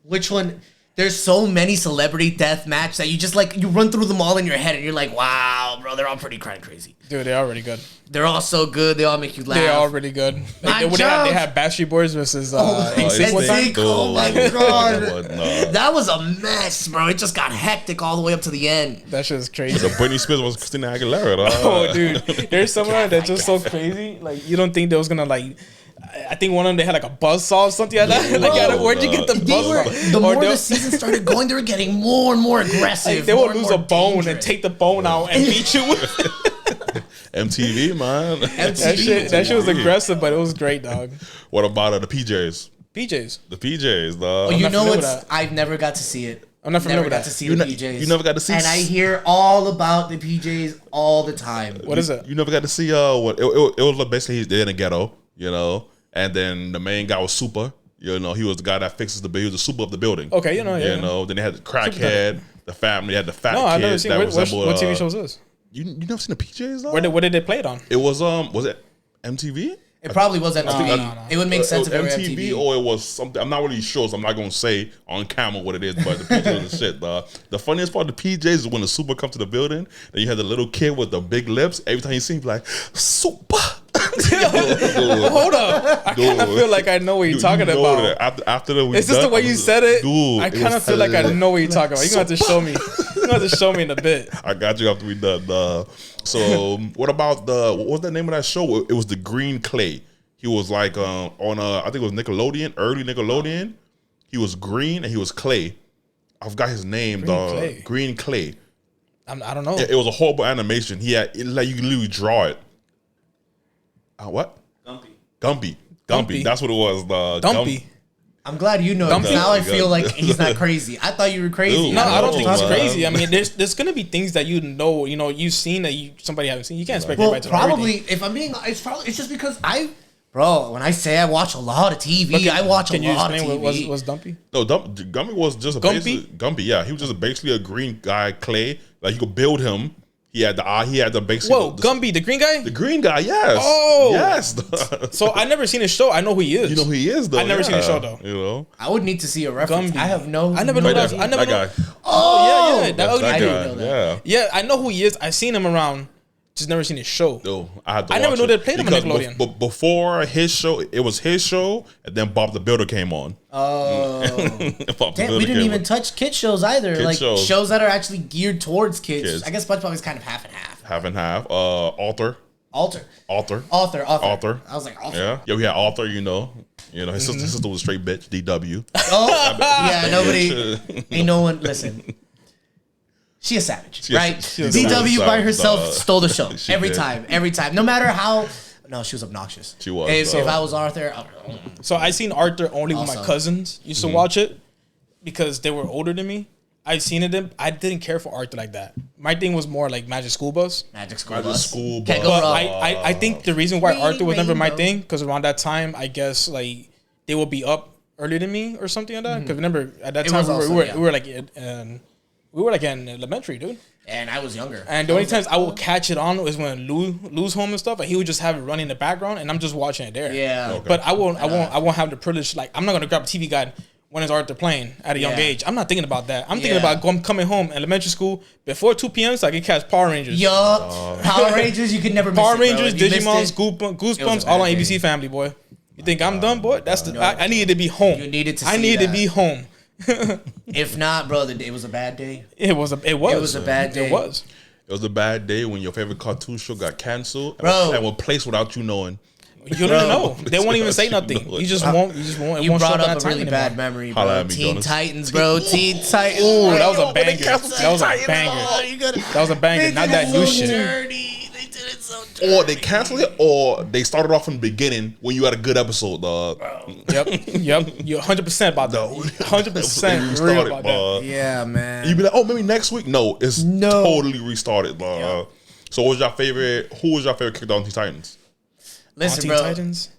Which one? There's so many Celebrity Deathmatch that you just you run through them all in your head and you're like, wow, bro, they're all pretty crazy. Dude, they're already good. They're all so good. They all make you laugh. They're all really good. My They had Backstreet Boys versus NSYNC one time. Oh my god, No. that was a mess, bro. It just got hectic all the way up to the end. That shit is crazy. The Britney Spears was Christina Aguilera. Dog. Oh, dude, there's someone that's just so crazy. Like you don't think they was gonna I think one of them they had like a buzzsaw or something like that. Like, where'd you get the buzzsaw? The more the season started going, they were getting more and more aggressive. They more would and lose more a bone dangerous. and take the bone out and beat you with it. MTV, man. That shit was aggressive, but it was great, dog. What about the PJs? PJs. The PJs, dog. Oh, you not know familiar what's? with that. I've never got to see it. I'm not familiar Never with got that. to see You the ne- PJs. you never got to see- And I hear all about the PJs all the time. What is it? You never got to see what it was basically they're in a ghetto, and then the main guy was Super. He was the guy that fixes the building. He was the super of the building. Okay, Then they had the crackhead, the family, had the fat No, kid. I've never seen. that What resembled, TV show is this? You never seen the PJs though? Where did they play it on? It was it MTV? It probably was MTV. no. It would make sense if it were MTV MTV. or it was something. I'm not really sure, so I'm not gonna say on camera what it is. But the PJs was the shit. The funniest part of the PJs is when the super comes to the building, then you had the little kid with the big lips. Every time he seems like super. Hold up. I kind of feel like I know what you're talking about. After the Is this the way you said it? Dude, I kind of feel like I know what you're talking about. You're going to have to show me. You're going to have to show me in a bit. I got you after we done. So what about what was the name of that show? It was the Green Clay. He was like on I think it was Nickelodeon, early Nickelodeon. He was green and he was clay. I forgot his name. Clay. Green Clay. I don't know. It was a horrible animation. He had you can literally draw it. What? Gumpy. That's what it was. Dumpy. I'm glad you know. Dumpy. Now I feel like he's not crazy. I thought you were crazy. Dude, No, I don't think he's man. crazy. I mean, there's gonna be things that you've seen that somebody haven't seen. You can't expect Well, everybody to know everything. probably if I'm being, it's just because bro. When I say I watch a lot of TV, I watch a Can you lot of explain TV. what was Dumpy? No, Gumpy was just Gumpy. Yeah, he was just basically a green guy, clay. Like you could build him. He had the eye. He had the basically. Whoa, Gumby, the green guy? The green guy, yes. Oh. Yes. So I never seen his show. I know who he is. You know who he is, though. I never seen the show, though. You know? I would need to see a reference. Gumby. I have no. I never know Right that. there. I never That know. guy. Oh, yeah. That That's ugly that dude. guy. didn't know Yeah. Yeah, I know who he is. I seen him around. Just never seen his show. No, I had to I never watch knew it. they played him on Because Nickelodeon. But before his show, it was his show, and then Bob the Builder came on. Oh, Bob the damn! Builder We didn't came even on. touch kid shows either. Kid shows. Shows that are actually geared towards kids. Kids. I guess SpongeBob is kind of half and half. Half and half. Author. Author. Author. I was like, author. Yeah. Yeah, we had Author, his sister was a straight bitch, DW. Oh, yeah. Nobody. Ain't no one. Listen. She a savage, right? she a DW savage, by herself dog. stole the show She every did. time. No matter how. No, she was obnoxious. She was, If dog. I was Arthur, So I seen Arthur only with my Awesome. cousins. Used Mm-hmm. to watch it because they were older than me. I seen it. I didn't care for Arthur like that. My thing was more like Magic School Bus. Magic School Magic Bus. School Can't Bus. go But wrong. I think the reason why Arthur was never my Rainbow. thing because around that time I guess like they would be up earlier than me or something like that. Because remember at that It time was also, yeah. we were like in elementary, dude. And I was younger. And the only times I would catch it on was when Lou's home and stuff, and he would just have it running in the background, and I'm just watching it there. Yeah. Okay. But I won't have the privilege. Like I'm not gonna grab a TV guide when it's Arthur playing at a young Yeah. age. I'm not thinking about that. I'm thinking Yeah. about coming home elementary school before 2 p.m. so I can catch Power Rangers. Yup. Power Rangers, you could never miss Power it, bro. Rangers, If you missed Digimon, it, it was Goosebumps, a all bad on day. ABC Family, boy. You think I'm done, boy? That's the. I needed to be home. You needed to. I needed to be home. If not, bro, it was a bad day. It was a bad day. It was. It was a bad day when your favorite cartoon show got canceled Bro. and replaced without you knowing. You don't even know. They won't even say nothing. You just won't. You brought up a really bad memory, bro. Teen Titans, bro. Teen Titans. Ooh, that was a banger. That was a banger. That was a banger. Not that new shit. They did it so dirty. Or they canceled it, or they started off from the beginning when you had a good episode, dog. Yep. You're 100% about that. 100% real about that. Yeah, man. You'd be like, oh, maybe next week. No, it's No. totally restarted, dog. Yeah. So, what was your favorite? Who was your favorite character on Teen Titans? Listen, Teen bro. Titans.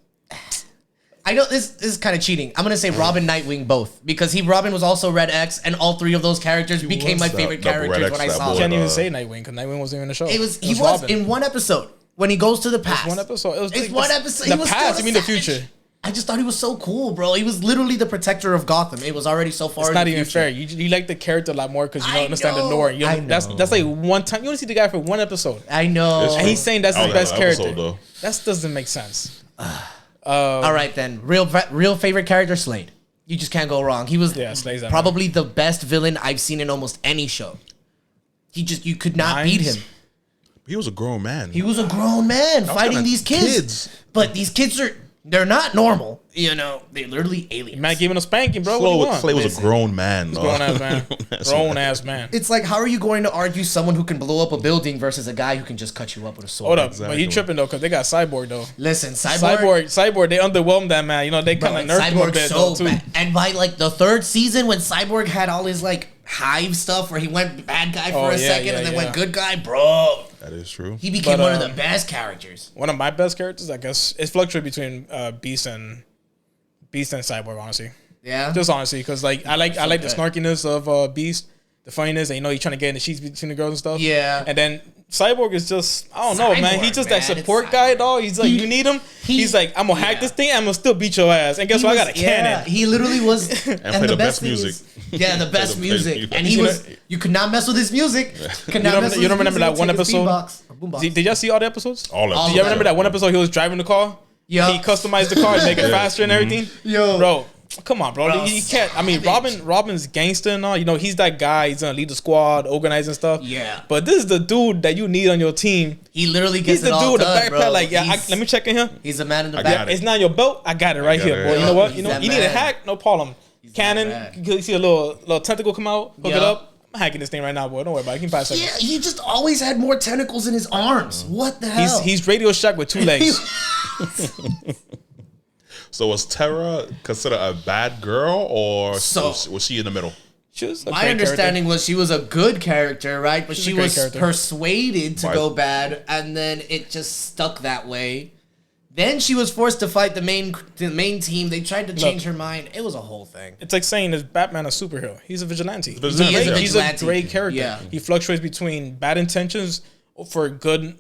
I know this is kind of cheating. I'm gonna say Robin, Nightwing, both, because Robin was also Red X, and all three of those characters became my favorite characters Red when I X, saw that You boy. them. can't even say Nightwing because Nightwing wasn't even in the show. He was Robin. in one episode when he goes to the past. One episode. It was It's like one episode. The He was past. still You mean the savage. future? I just thought he was so cool, bro. He was literally the protector of Gotham. It was already so far. It's in not the even future. fair. You like the character a lot more because you don't I understand the know. lore. You I that's know. like one time. You only see the guy for one episode, I know. It's and he's saying that's I his was best at the episode, character. though. That doesn't make sense. All right then. Real favorite character, Slade. You just can't go wrong. He was Slade's that probably the best villain I've seen in almost any show. You could not beat Mines? him. He was a grown man. He was a grown man fighting kinda these kids. But these kids they're not normal. You know, they're literally aliens. Man, giving a spanking, bro. What do you want? Slade was a grown man. Grown ass man. Grown ass man. It's like, how are you going to argue someone who can blow up a building versus a guy who can just cut you up with a sword? Hold up, Exactly. but he tripping though because they got Cyborg though. Listen, Cyborg. Cyborg, they underwhelmed that man. You know, they Bro, kind of nerfed him a Cyborg's bit so though too. bad. And by like the third season, when Cyborg had all his like hive stuff, where he went bad guy for a second and then went good guy, bro, That is true. he became But, one of the best characters. One of my best characters, I guess, it fluctuates between Beast and Cyborg, honestly. Yeah. Just honestly, because like I like the good. snarkiness of Beast, the funniness, and you know he's trying to get in the sheets between the girls and stuff. Yeah. And then Cyborg is just I don't know, man. He's Cyborg, just that man. support It's guy, Cyborg. dog. He's like, you need him. He's like, I'm gonna hack this thing. I'm gonna still beat your ass. And guess what? I got a cannon. He literally was. and play the best thing music. Yeah, the best the best music. music. And he was. You could not mess with his music. Could not mess with You don't his remember music. that one Take his episode? beatbox or boombox. Did y'all see all the episodes? All of All Do of you them. remember that one episode he was driving the car? Yeah. He customized the car to make it faster and everything. Yo. Bro, come on, bro. Bro, You can't. I mean, savage. Robin's gangster and all. You know, he's that guy. He's gonna lead the squad, organizing stuff. Yeah. But this is the dude that you need on your team. He literally He's gets the it all dude with the done, bro. backpack. Like, yeah, He's- let me check in here. He's a man in the I back. got it. It's not your belt. I got it right got here, it. boy. You Yeah, know what? he's You know, that you need a man. hack. No problem. Cannon. that You see a little tentacle come out. Hook it Yeah. up. I'm hacking this thing right now, boy. Don't worry about it. Give me 5 seconds. Yeah, he just always had more tentacles in his arms. What the hell? He's Radio Shack with 2 legs. So was Terra considered a bad girl, or So- was she in the middle? She was a My great understanding was she was a good character, right? But She's she a great was character. persuaded to Why- go bad, and then it just stuck that way. Then she was forced to fight the main team. They tried to change her mind. It was a whole thing. It's like saying is Batman a superhero? He's a vigilante. Vigilante, He's, yeah. he's a Vigilante. great character. Yeah. He fluctuates between bad intentions for good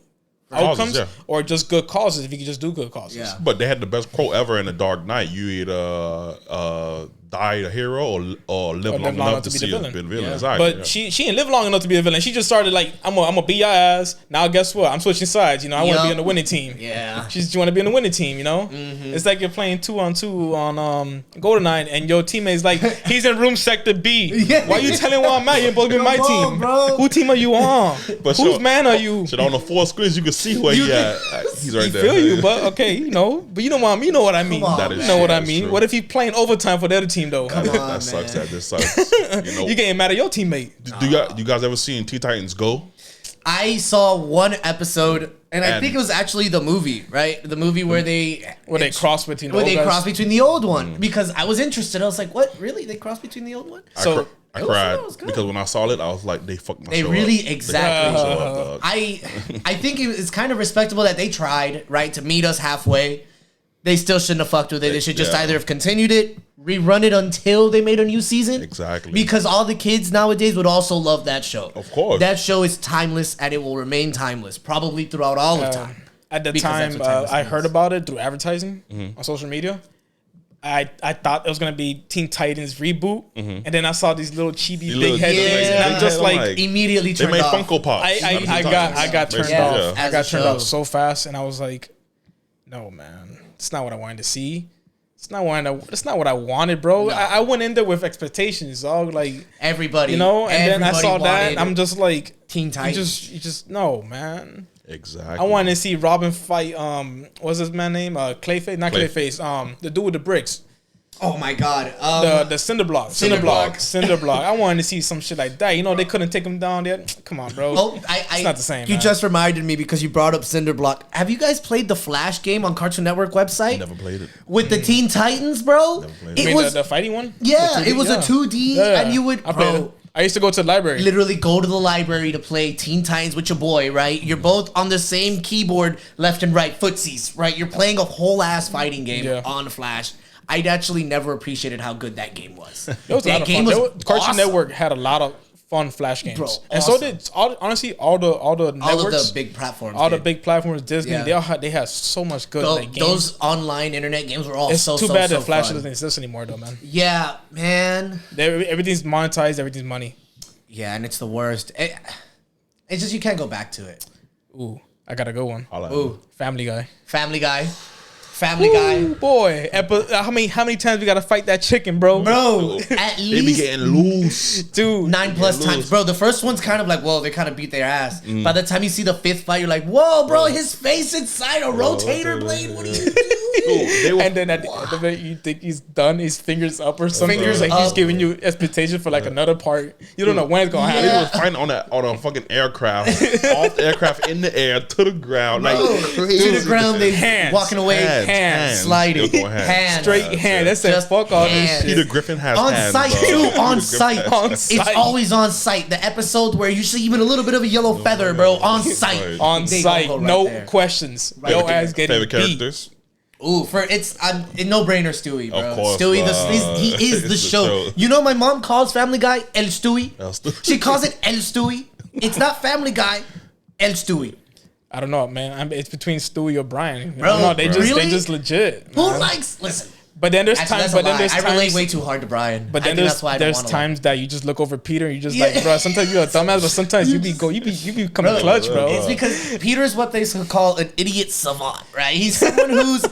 outcomes yeah. or just good causes if you can just do good causes. Yeah. But they had the best quote ever in The Dark Knight. You either die a hero or live long enough to see a villain. Yeah. Exactly. But she didn't live long enough to be a villain. She just started like, I'm gonna beat your ass. Now guess what? I'm switching sides. You know, I want to be Yup. in the winning team. Yeah. You want to be in the winning team, you know? It's like you're playing 2-on-2 on GoldenEye and your teammate's like, he's in room sector B. Yeah. Why you telling where I'm at? You're supposed to be my Come on, team. bro. Who team are you on? But Whose sure- man are you? Shit, on the 4 screens, you can see where he at. He's right I there. feel you, but okay, you know. But you know what I mean? You know what I mean. Come on, That is You know what I true, mean. true. What if he playing overtime for the other team though? Come on, That sucks. man. That just sucks. You know, You getting mad at your teammate. you guys ever seen Teen Titans Go? I saw one episode, and I And- think it was actually the movie, right? The movie where they cross between the where old they guys. crossed between the old one because I was interested. I was like, "What? Really? They crossed between the old one?" So I It was- cried it was good. because when I saw it, I was like, they fucked my They show really up. exactly. They fucked my show up, dog. I think it's kind of respectable that they tried, right, to meet us halfway. They still shouldn't have fucked with it. They should just Yeah. either have continued it, rerun it until they made a new season. Exactly. Because all the kids nowadays would also love that show. Of course. That show is timeless and it will remain timeless, probably throughout all of time. At the Because that's time, what timeless I means. heard about it through advertising Mm-hmm. on social media. I thought it was gonna be Teen Titans reboot, and then I saw these little chibi big little- heads, yeah, and I'm just I'm like, like- Immediately They turned made off. Funko Pops. I got turned Basically, off. yeah. I got As turned a off show. so fast, and I was like, no, man. it's not what I wanted to see. It's not what I wanted, bro. No. I went in there with expectations, dog. Like everybody, you know, and then I everybody saw that. wanted I'm just like, Teen Titans. you just no, man. Exactly. I wanted to see Robin fight. What's his man name? Clayface, not Clayface. The dude with the bricks. Oh my god. The cinder block. I wanted to see some shit like that. You know, they couldn't take him down there. Come on, bro. Oh, it's not the same. You man. just reminded me because you brought up Cinderblock. Have you guys played the Flash game on Cartoon Network website? Never played it. With the Teen Titans, bro. played it. You mean the fighting one? Yeah, The 2D? it was a 2D, and you would, I played bro. it. I used to go to the library. Literally go to the library to play Teen Titans with your boy, right? You're both on the same keyboard, left and right, footsies, right? You're playing a whole ass fighting game on the Flash. I'd actually never appreciated how good that game was. It was a lot of fun. Cartoon awesome. Network had a lot of fun Flash games, Bro, and awesome. so did all the networks, All of the big platforms. all the big platforms. Disney, Yeah. they had so much good Those, like, games. those online internet games were all It's so too bad so that Flash fun. doesn't exist anymore, though, man. Yeah, man. Everything's monetized, everything's money. Yeah, and it's the worst. It's just you can't go back to it. Ooh, I got a good one. Ooh, Family Guy. Family Guy. Family Guy. Ooh, boy, how many times we gotta fight that chicken, bro? Bro, at They be least getting loose. Dude, 9+ times. Bro, the first one's kind of like, whoa, they kind of beat their ass. By the time you see the 5th fight, you're like, whoa, bro, his face inside a rotator blade. What are you doing? and then at the end of it, you think he's done, his fingers up or something. Fingers like he's up. giving you expectation for like another part. You don't know when it's gonna happen. They was fighting on a fucking aircraft, off the aircraft in the air to the ground, like To the ground, they Hands. walking away, Hands. sliding, They was going hands. hands. Straight hand. That's it. Just Fuck all this hands. shit. Peter Griffin has On hands, site dog. too, Peter on Griffin site. has On hands. site. It's always on site. The episode where you see even a little bit of a yellow feather, bro, on site. On They site, gonna go right no there. questions. Right Your there. ass getting Favorite beat. characters? Ooh, for it's a no-brainer, Stewie, bro. Of course, Stewie, he is it's the the show. show. You know, my mom calls Family Guy El Stewie. El Stewie. She calls it El Stewie. It's not Family Guy, El Stewie. I don't know, man. It's between Stewie or Brian. Bro, No, they really? just legit. Who man. likes? Listen, But then there's actually, times. that's But a then lie. there's I relate times. way too hard to Brian. But I then think that's why I don't there's want times that you just look over Peter and you just Yeah. like, bro. Sometimes you're a dumbass, but sometimes you become Bro, clutch, bro. It's because Peter is what they call an idiot savant, right? He's someone who's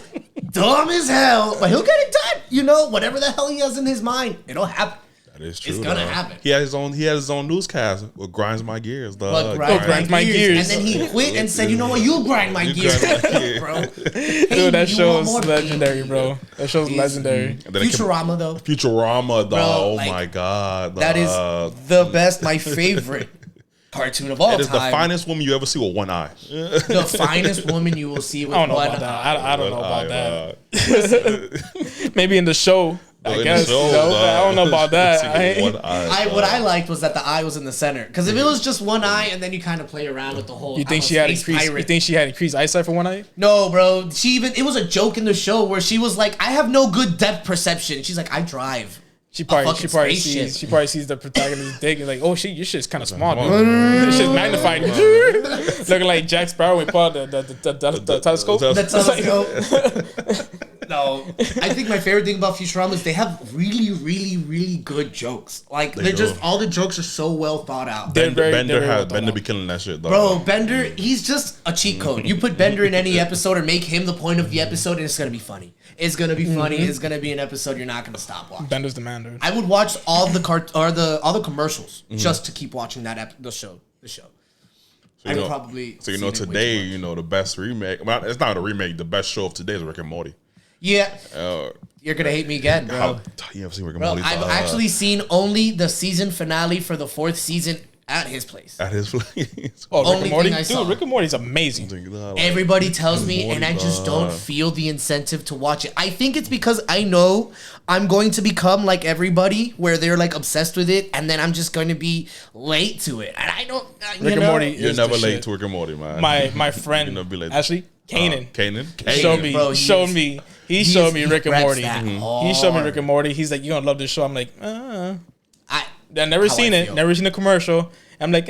dumb as hell, but he'll get it done. You know, whatever the hell he has in his mind, it'll happen. That is true. It's gonna dog. happen. He had his own newscast. What grinds my gears, dog. But grinds my gears. And then he quit and said, "You know what? You grind my You gears, grind my gears. bro." Dude, that show's legendary, bro. That show's legendary. And then it came- Futurama, though, Futurama, dog. Bro, Oh like, my god, that is dog. the best, my favorite cartoon of all It is the time. finest woman you ever see with one eye. The finest woman you will see with I don't know one about that. eye. I don't know One about eye, that. Maybe in the show. I in the guess. show, You know? dog. I don't know about that. See I ain't- with one eye, What dog. I liked was that the eye was in the center. Because if it was just one eye and then you kind of play around with the whole, You think I'm a she had space increased? pirate. You think she had increased eyesight for one eye? No, bro. It was a joke in the show where she was like, "I have no good depth perception." She's like, "I drive." She probably fucking sees spaceship. the protagonist's dick and like, oh shit, your shit's kind of small, dude. This shit's magnified, looking like Jack Sparrow when he pulled out the telescope. the That's telescope. No, I think my favorite thing about Futurama is they have really, really, really good jokes. Like they're do. just all the jokes are so well thought out. They're very- Bender they're well has thought Bender out. be killing that shit, dog. Bro, Bender, he's just a cheat code. You put Bender in any episode or make him the point of the episode, and it's gonna be funny. It's gonna be funny. It's gonna be an episode you're not gonna stop watching. Bender's the man, dude. I would watch all the commercials just to keep watching the show. So I you would know, probably. so you know seen it way today, too much. you know the best remake. Well, it's not a remake. The best show of today is Rick and Morty. Yeah, Uh, you're gonna hate me again, bro. you ever seen Rick and Bro, Morty? I've dog? actually seen only the season finale for the 4th season at his place. at his place. Oh, Rick Only and Morty, thing I saw. dude. Rick and Morty's amazing. Everybody tells me, Morty, and I just dog. don't feel the incentive to watch it. I think it's because I know I'm going to become like everybody, where they're like obsessed with it, and then I'm just going to be late to it. And I don't. Rick and Morty You're is never the late shit. to Rick and Morty, man. My friend You'll never be late. Ashley Kanan Kanan. showed me. Bro, He showed me Rick and reps Morty. that He showed me hard. Rick and Morty. He's like, "You gonna love this show." I'm like, I never How seen I it. feel. Never seen a commercial. I'm like,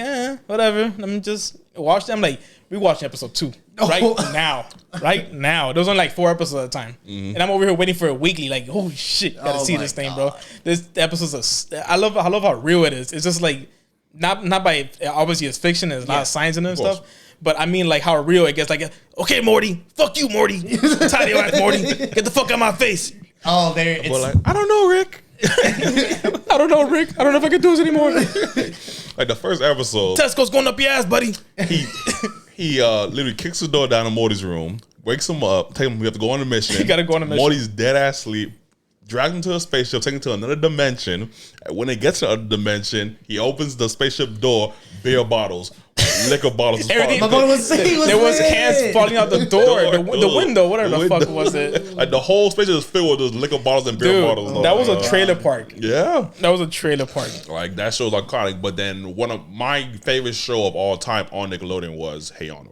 whatever. I'm just watched it. I'm like, we watching episode 2 right now. Right now. There's only like 4 episodes at a time, and I'm over here waiting for it weekly. Like, holy shit, gotta Oh see my this thing, bro. God. This episode's I love how real it is. It's just like not by obviously it's fiction. There's a lot of science in it and course. stuff. But I mean, like how real it gets. Like, okay, Morty, fuck you, Morty. Tired of your ass, Morty. Get the fuck out of my face. Oh, there. But like, I don't know, Rick. I don't know, Rick. I don't know if I can do this anymore. Like the first episode, Tesco's going up your ass, buddy. he literally kicks the door down in Morty's room, wakes him up, tell him we have to go on a mission. You gotta go on a mission. Morty's dead ass sleep. Drags him to a spaceship, takes him to another dimension. And when it gets to another dimension, he opens the spaceship door, beer bottles, liquor bottles. Everything- My boy was saying There was hands falling out the door, the window, whatever the fuck window. was it. Like the whole spaceship is filled with those liquor bottles and beer Dude, bottles. that was a trailer park. Yeah. That was a trailer park. Like that show's iconic. But then one of my favorite show of all time on Nickelodeon was Hey Arnold.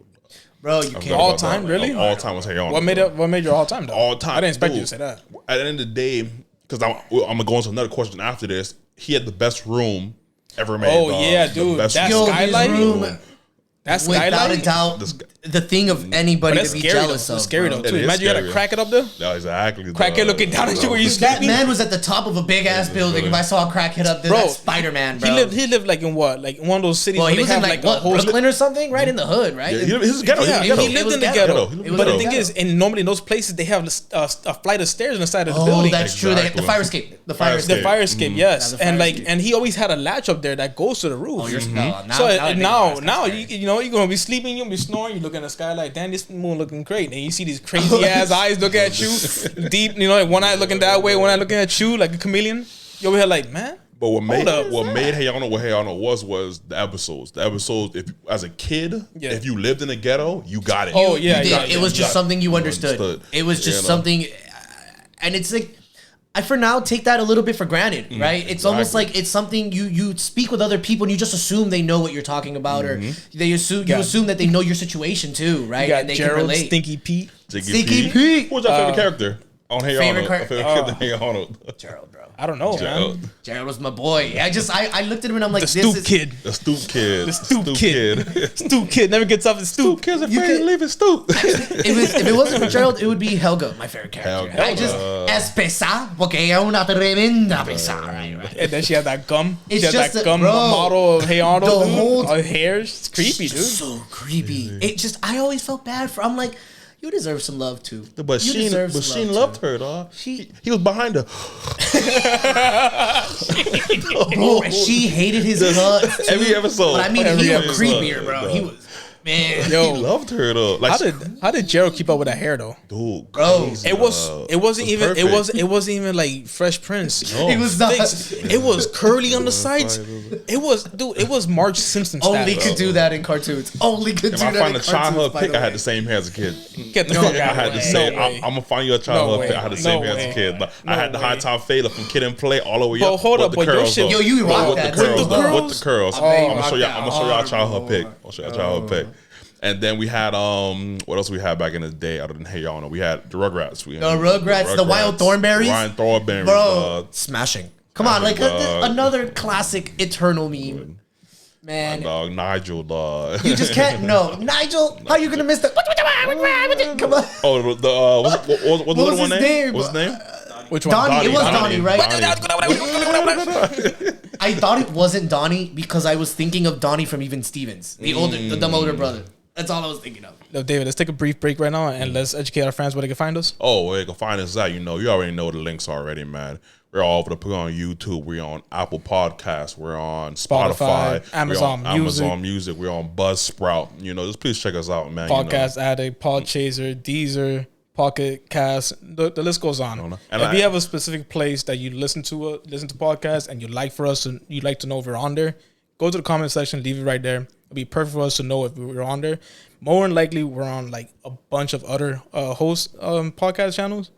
Bro, you can't. All time, really? All time was Hey Arnold. What made your all time though? All time. I didn't expect you Dude, to say that. At the end of the day, because I'm gonna go into another question after this. He had the best room ever made. Oh, dog. yeah, The dude. best That's room. Skylight? room, That's without skylight. a doubt, the thing of anybody But that's to be scary though. jealous of. It's scary bro. though too. It is Imagine you had to scary. crack it up there. Yeah, exactly. Crackhead looking down at you where you That sleeping. man was at the top of a big ass building. If I saw a crackhead up there, Bro, that's Spider-Man, bro. He lived like in what? Like in one of those cities well, where he they was in have like a what, whole Brooklyn or something, right in the hood, right? Yeah, he was ghetto. Yeah, He was he ghetto. lived in the ghetto. ghetto. He was But the ghetto. thing is, and normally in those places they have a flight of stairs on the side of the Oh, building. that's true. They, the Exactly. fire escape. The fire Fire The escape. fire escape, yes, Yeah, the and fire like, escape. and he always had a latch up there that goes to the roof. Oh, you're now So I now think you know you're gonna be sleeping, you're gonna be snoring, you look in the sky like, damn, this moon looking great, and you see these crazy ass eyes looking at you, deep, you know, like one eye looking that way, one eye looking at you like a chameleon. You over here like, man, But what made up. Hey Arnold what Hey Arnold was the episodes. The episodes, if as a kid, Yeah. if you lived in the ghetto, you got it. Oh, yeah, You did. yeah, It was You just got something you understood. It was just something, and it's like, I for now take that a little bit for granted, right? It's almost exactly. like it's something you speak with other people and you just assume they know what you're talking about, or they assume you Yeah. assume that they know your situation too, right? you got And they can Gerald, relate. Stinky Pete. Stinky Pete. Who's your favorite character on Hey favorite Arnold? char- Favorite character on Hey Arnold. Gerald, bro. I don't know, Gerald. man. Gerald was my boy. I looked at him and I'm like, The this stoop is kid. The stoop kid. The stoop kid. Stoop kid never gets off the stoop. Kids You afraid to could- leave his stoop. if it wasn't for Gerald, it would be Helga, my favorite character. Helga. I just es pesa porque ella una tremenda pesa. Right. And then she had that gum. It's She had just that that- gum bro, model of Hey Arnold. the dude. whole- Her hair, it's creepy, dude. So creepy. It just I always felt bad for. I'm like, you deserve some love too. But You Sheen deserve some love, loved too. her, dog. She- He was behind her. Bro, she hated his guts. too. Every episode. But I mean, Every he was episode, creepier, bro. dog. He was man. He Yo, loved her though. Like, how did Gerald keep up with that hair though? dude, Bro, crazy, It wasn't even perfect. it wasn't even like Fresh Prince. No. He was not. It was curly on the sides. It was Marge Simpson style. Only could do that in cartoons. Only could If do I that find in a cartoons. childhood by pic, the I had way. the same hair as a kid. Get the fuck I out had of the here. same. No way. I'm gonna find you a childhood way. pic. I had the same No hair as a way. kid. Like, I No had the way. high top fader from Kid and Play all the way But up. hold with up, the but your curls, shit- though. Yo, you rock with that the curls, too. though. With the curls. I bet you I'm gonna show rock y'all. that I'm gonna show y'all a hard, childhood bro. pic. I'll show y'all a childhood pic. And then we had what else we had back in the day other than Hey Arnold? We had the Rugrats. The Rugrats, the Wild Thornberries. Ryan Thornberry. Bro, smashing. Come on, like dog. another classic eternal meme. Man, dog, Nigel, dog. you just can't. No, Nigel, how you gonna miss the? Come on. Oh, the what's the What little was one his name? name? What's his name? Which one? Donnie. It was Donnie, right? Donnie. I thought it wasn't Donnie because I was thinking of Donnie from Even Stevens, the dumb older brother. That's all I was thinking of. Yo, David, let's take a brief break right now and let's educate our fans where they can find us. Oh, where you can find us at, you already know the links already, man. We're all over the place on YouTube. We're on Apple Podcasts. We're on Spotify. Amazon we're on Music. Amazon Music. We're on Buzzsprout. Just please check us out, man. Podcast Addict, Podchaser, Deezer, Pocket Cast. The list goes on. And If you have a specific place that you listen to podcasts and you'd like to know if we're on there, go to the comment section, leave it right there. It'll be perfect for us to know if we're on there. More than likely, we're on like a bunch of other host podcast channels.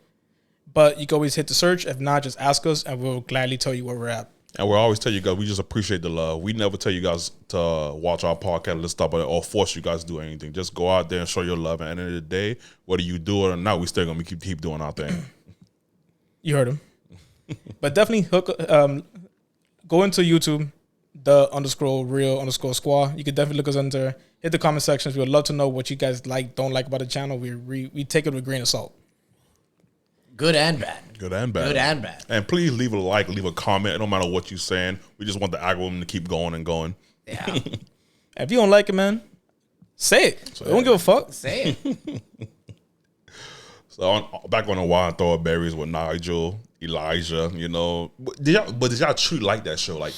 But you can always hit the search. If not, just ask us, and we'll gladly tell you where we're at. And we'll always tell you guys, we just appreciate the love. We never tell you guys to watch our podcast, let's stop it, or force you guys to do anything. Just go out there and show your love. And at the end of the day, whether you do it or not, we still gonna keep doing our thing. You heard him. But definitely go into YouTube, _real_squaw. You can definitely look us under. Hit the comment sections. We would love to know what you guys don't like about the channel. We take it with a grain of salt. Good and bad. Good and bad. Good and bad. And please leave a like, leave a comment. No matter what you're saying, we just want the algorithm to keep going and going. Yeah. If you don't like it, man, Say it. I don't give a fuck. Say it. So back on the Wild Thornberries with Nigel, Elijah, you know. But did y'all truly like that show? Like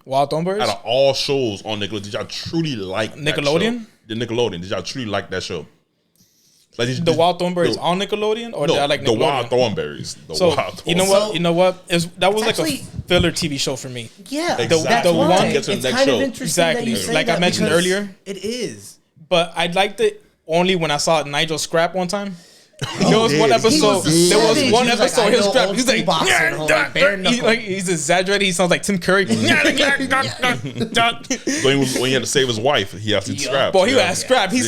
Wild Thornberries? out of all shows on Nickelodeon, did y'all truly like Nickelodeon? That show? The Nickelodeon. Did y'all truly like that show? Like The Wild Thornberries on Nickelodeon, or did I like the Nickelodeon? Wild Thornberries. So you know what? So- You know what? That was like actually- a filler TV show for me. Yeah, Exactly. that's The why. one- Get to the It's next kind show. of interesting Exactly. that you say Like I that mentioned because earlier. It is. But I liked it only when I saw Nigel scrap one time. There was yeah. one He episode. was There was savage. one He was like, episode. I He'll know scrap. old He's like, school boxer and whole, like, bare knuckle. he's exaggerated. He sounds like Tim Curry. So when he had to save his wife, he has to scrap. Boy, he Yeah. had scrap. He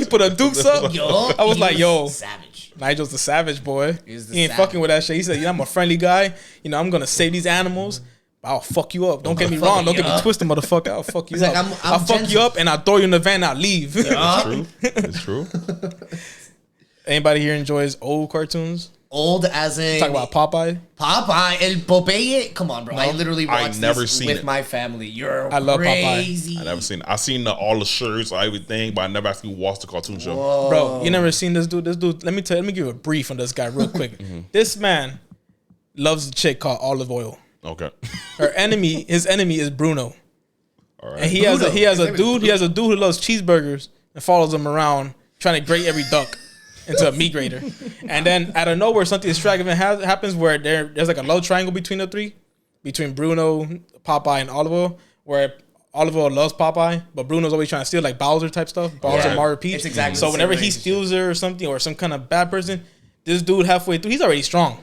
put a dukes up. Yo, I was he like, yo. savage. Nigel's the savage boy. He's the He ain't savage. fucking with that shit. He said, I'm a friendly guy. You know, I'm gonna save these animals. I'll fuck you up. Don't get me wrong. Don't get me twisted, motherfucker. I'll fuck you He's up. like, I'm I'll fuck you gentle. up and I'll throw you in the van and I'll leave. It's true. It's true. Anybody here enjoys old cartoons? Old as in Talk about Popeye. Popeye, El Popeye. Come on, bro. I literally watched never this seen with it. my family. You're I love Popeye. crazy. I never seen it. I seen all the shirts, everything, but I never actually watched the cartoon show. Bro, you never seen this dude? This dude, let me give you a brief on this guy real quick. This man loves a chick called Olive Oil. Okay. His enemy is Bruno. All right. And he has Bruno. a dude who loves cheeseburgers and follows him around trying to grate every duck into a meat grater. And then out of nowhere, something extravagant happens where there's like a love triangle between the three, between Bruno, Popeye, and Olive Oil, where Olive Oil loves Popeye, but Bruno's always trying to steal like Bowser type stuff, Bowser, Yeah. Mario, Peach. It's exactly So the whenever same he relationship. steals her or something, or some kind of bad person, this dude halfway through, he's already strong.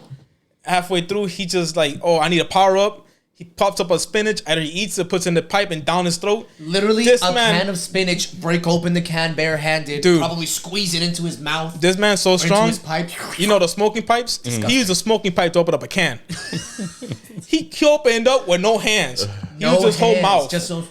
Halfway through, he just like, oh, I need a power up. He pops up a spinach, either he eats it, puts it in the pipe and down his throat. Literally, This a man- can of spinach, break open the can barehanded, Dude. probably squeeze it into his mouth, This man's so or into strong. his pipe. You know the smoking pipes? He used a smoking pipe to open up a can. he opened up with no hands. He used his whole hands, mouth. Just so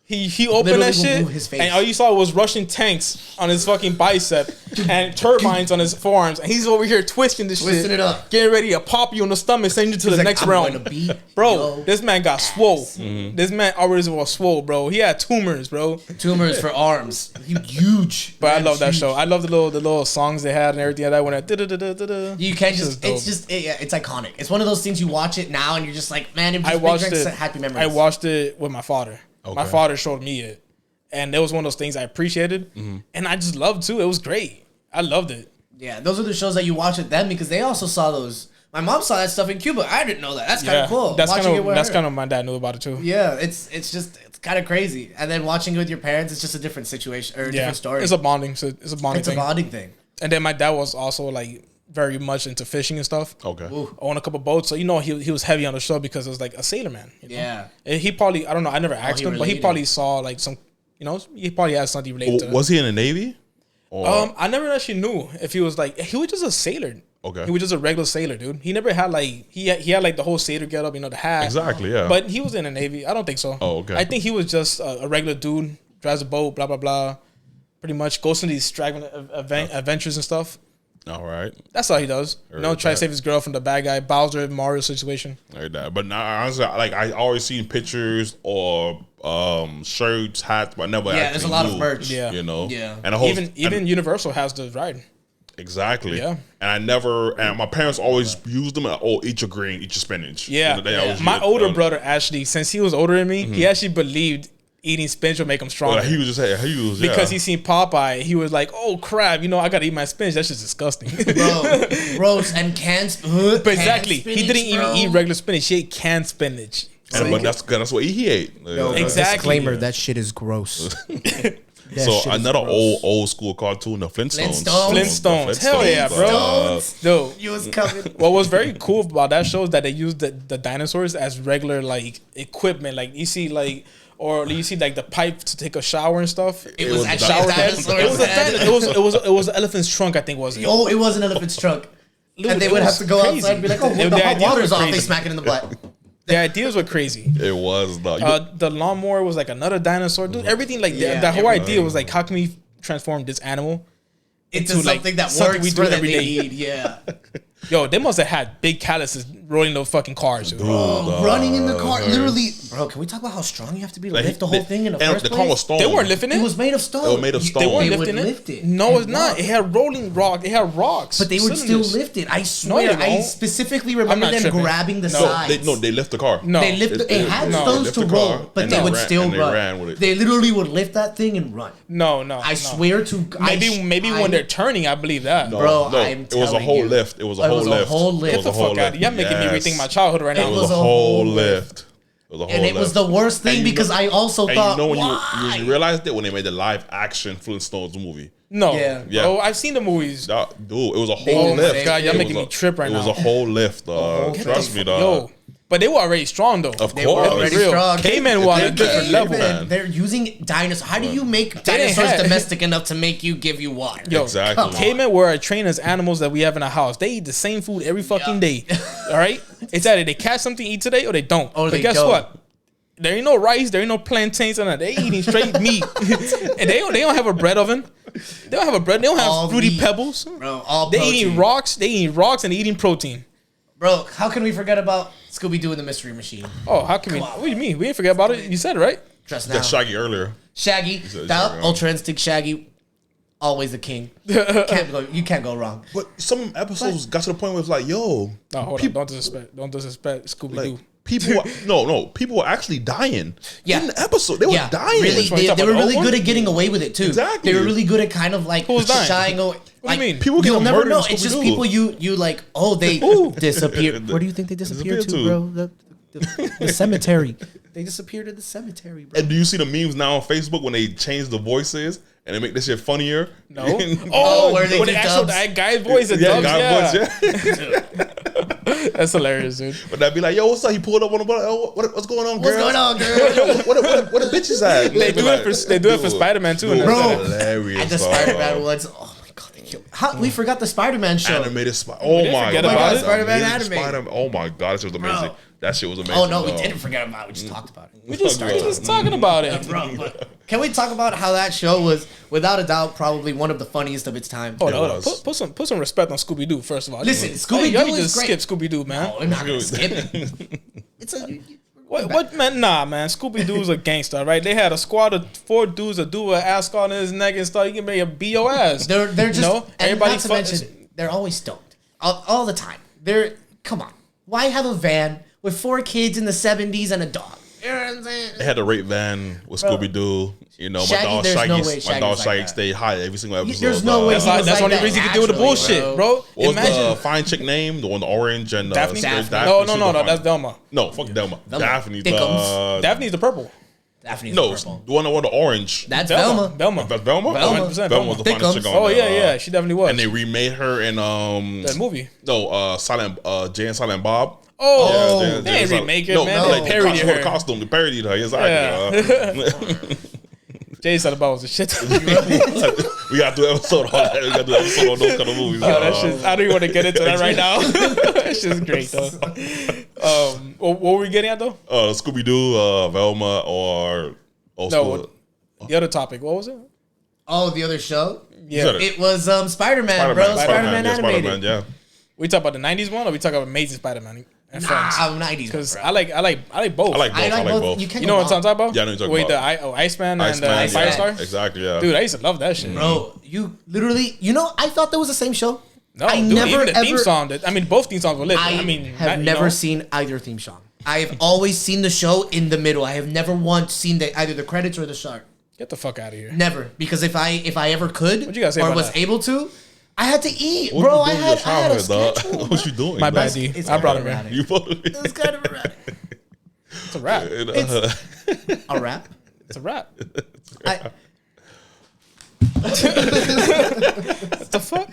He opened Literally that shit, remove his face. and all you saw was Russian tanks on his fucking bicep and turbines on his forearms, and he's over here twisting this Twisting shit, it up. getting ready to pop you in the stomach, send you to the like, next I'm realm. gonna beat Bro, your this man got swole. ass. This man already was swole, bro. He had tumors, bro. tumors for arms, huge. But I Man, love that huge. show. I love the little songs they had and everything like that. When I You can't This is just. dope. It's just. It's iconic. It's one of those things you watch it now and you're just like, man, it I just watched brings it. happy memories. I watched it with my father. My Okay. father showed me it, and it was one of those things I appreciated, and I just loved too. It was great. I loved it. Yeah, those are the shows that you watch with them because they also saw those. My mom saw that stuff in Cuba. I didn't know that. That's kind of cool. That's Watching kind it of with that's her. kind of my dad knew about it too. Yeah, it's kind of crazy. And then watching it with your parents, it's just a different situation or a different story. It's a bonding. So it's a bonding It's a thing. bonding thing. And then my dad was also like very much into fishing and stuff. Okay. Own a couple boats, so you know he was heavy on the show because it was like a sailor man. You know? Yeah. And he probably, I don't know, I never asked he him, but he related. probably saw like some, you know, he probably had something related to that. Was he in the Navy? Or, I never actually knew if he was like, he was just a sailor. Okay. He was just a regular sailor, dude. He never had like, he had like the whole sailor get up, you know, the hat. Exactly, yeah. But he was in the Navy. I don't think so. Oh, okay. I think he was just a regular dude, drives a boat, blah, blah, blah. Pretty much goes to these extravagant adventures and stuff. all right. That's all he does. You know, Heard try to that. save his girl from the bad guy, Bowser, Mario situation. I heard that. But now, honestly, like I always seen pictures or shirts, hats, but I never. Yeah, there's a lot of knew, merch. Yeah. You know. Yeah. And the whole Even Universal has the ride. exactly. Yeah. And I never. And my parents always used them. Like, oh, eat your green, eat your spinach. Yeah. You know, they always My used- older brother actually, since he was older than me, he actually believed eating spinach would make him stronger. Well, he was just he was because yeah. he seen Popeye, he was like, "Oh crap, you know, I gotta eat my spinach. That's just disgusting." Bro, roast and canned But exactly, he didn't even eat regular spinach. He ate canned spinach. And, but that's what he ate. Exactly. Disclaimer: that shit is gross. So another old school cartoon, the Flintstones. Flintstones. Hell yeah, bro. Dude, You was coming. what was very cool about that show is that they used the dinosaurs as regular like equipment. Like you see like. Or you see like the pipe to take a shower and stuff. It was actually shower a head. dinosaur. It was a it was an elephant's trunk, I think, was it? Oh, it was an elephant's trunk. Dude, And they it would have was to go crazy. outside and be like, oh, The the hot ideas were water's off. They crazy. smack it in the butt. The ideas were crazy. It was The lawnmower was like another dinosaur. Dude, everything like Yeah, that whole everything. idea was like, how can we transform this animal Into like, something that something works we do for that every they day. need. Yeah. Yo, they must have had big calluses rolling those fucking cars. Dude. Running in the car, literally. Bro, can we talk about how strong you have to be to lift the whole thing in the first the place? car was stone. They weren't lifting it. It was made of stone. It was made of stone. They weren't They lifting would it. lift it. No, it's and not. walk. It had rolling rock. It had rocks. But they would still cylinders. lift it. I swear. they I won't. specifically remember not them tripping. grabbing the No, sides. They lift the car. No. They lift. It had no. stones Lift to the car, roll, but and they they would ran- still and they run. ran with it. They literally would lift that thing and run. No. I swear to Maybe when they're turning, I believe that. No, Bro, no, I'm it was a telling whole you. lift. It was a It whole was a lift. whole lift. It was Get a the whole fuck out of lift. here. You're making me Yes. rethink my childhood right now. It was a whole lift. It was a whole And it was lift. the worst thing And you because know- I also And thought, you know when why? you realized it when they made the live action Flintstones movie. No. Yeah. Yeah. Bro, I've seen the movies. Dude, it was a Oh whole my lift. God, y'all It making was me trip right It was now. a whole lift. Trust me, dog. Yo. But they were already strong though. Of They were course. already Real. strong. Cavemen were on a different level. Man. They're using dinosaurs. How do you make didn't dinosaurs have- domestic enough to make you give you water? Yo, Exactly. come on. cavemen were trained as animals that we have in our house. They eat the same food every fucking day. All right? It's either they catch something to eat today or they don't. Or but they guess don't. what? There ain't no rice, there ain't no plantains, and they eating straight meat. And they don't have a bread oven. They don't have a bread. They don't have All fruity meat. pebbles. Bro, all They protein. eating rocks. They eating rocks and eating protein. Bro, how can we forget about Scooby-Doo and the Mystery Machine? Oh, how can we? What do you mean? We didn't forget about it. You said it right. Just now. That's Shaggy earlier. Shaggy, said that Shaggy. Ultra Instinct Shaggy, always the king. You can't go wrong. But some episodes got to the point where it's like, yo, No, hold on. Don't disrespect Scooby Doo. like people, people were actually dying. Yeah. In the episode, they were Yeah, dying. really, Which one? You they talking were about the really old good one? at getting away with it too. Exactly. They were really good at kind of like was dying? shying away. What do you mean? People You'll getting never murdered know. in It's just Scooby-Doo. people you like. Oh, they disappeared. Where do you think they disappeared to, Disappeared bro? The cemetery. They disappeared to the cemetery, bro. And do you see the memes now on Facebook when they change the voices and they make this shit funnier? No. Oh, where they with do the actual dubs. that guy's voice. The yeah, dubs, God, yeah. That's hilarious, dude. But they'd be like, yo, what's up? He pulled up on the button. Oh, what's going on, girl? What's going on, girl? What the bitches at? They do it for Spider-Man too. Dude, and Bro. that's- hilarious. And the dog. Spider-Man ones. Oh my god, they killed. How we forgot the Spider-Man show. Animated Spider. Oh didn't my forget god, about it? Spider-Man Animated animated. Spider- Oh my god, that shit was amazing. Bro. That shit was amazing. Oh no, we dog. didn't forget about it. We just talked about it. we just talking about it. Bro, but can we talk about how that show was, without a doubt, probably one of the funniest of its time? Hold on, It hold on. was. Put some respect on Scooby Doo first of all. Listen, Y'all Scooby-Doo need to is great. skip Scooby Doo, man. Oh, we're not gonna skip it. It's a What man? Nah, man. Scooby Doo's a gangster, right? They had a squad of 4 dudes that do an ascot on his neck and stuff. You can make a beat your ass. They're just no. and Everybody not to mention they're always stoned all the time. They're come on. Why have a van with 4 kids in the 70s and a dog? You know what I'm saying? They had the rape van with Bro. Scooby Doo. You know, Shaggy, my dog there's no Shaggy, way my Shaggy's dog like Shaggy that. stayed high every single episode. There's no way That's he was the like only that reason you can deal with the naturally, bullshit, bro. What was Imagine the fine chick name? The one, the orange and Daphne. straight No, She was no, the that's fine- Delma. No, fuck Delma. Daphne. Dickums. Daphne's the purple. Daphne's No, purple. the one that wore the orange. That's Velma. Velma. That's Velma. Velma. 100% Velma was the finest Dickums. chick on Oh there, yeah, she definitely was. And they remade her in that movie. Jay and Silent Bob. Oh, Yeah, they ain't Silent- remake it, no, man. no, They parodied her. Costume. They parodied her. Exactly. Jay said about was the shit. We got to do an episode on that. We got to do an episode on those kind of movies. Oh, that shit, I don't even want to get into that right now. That shit's great though. What were we getting at though? Scooby Doo, Velma, or old No, school. the other topic. What was it? Oh, the other show? Yeah, said it. It was Spider-Man, bro. Spider-Man yeah, animated. Spider-Man, yeah. we talk about the '90s one, or we talk about Amazing Spider-Man and Nah, Friends? I'm 90s. Because bro. I like both. I like both. I like both. You can't You know go what I'm wrong. talking about? Yeah, I know what you're talking Wait, about. the Iceman and Iceman, yeah. Firestar. Exactly, yeah. Dude, I used to love that shit. Bro, you literally, I thought that was the same show. No, I dude, never even the theme ever. song. Both theme songs were lit. I have you never know, seen either theme song. I have always seen the show in the middle. I have never once seen either the credits or the start. Get the fuck out of here. Never, because if I ever could What you gotta say or about was that? able to, I had to eat, What bro. you I doing in had your a childhood, dog? schedule. What you doing? My bad, man? D. It's I brought him kinda in. erratic. You supposed to be. It's kind of erratic. It's a rap. A rap. It's a rap. I, What the fuck?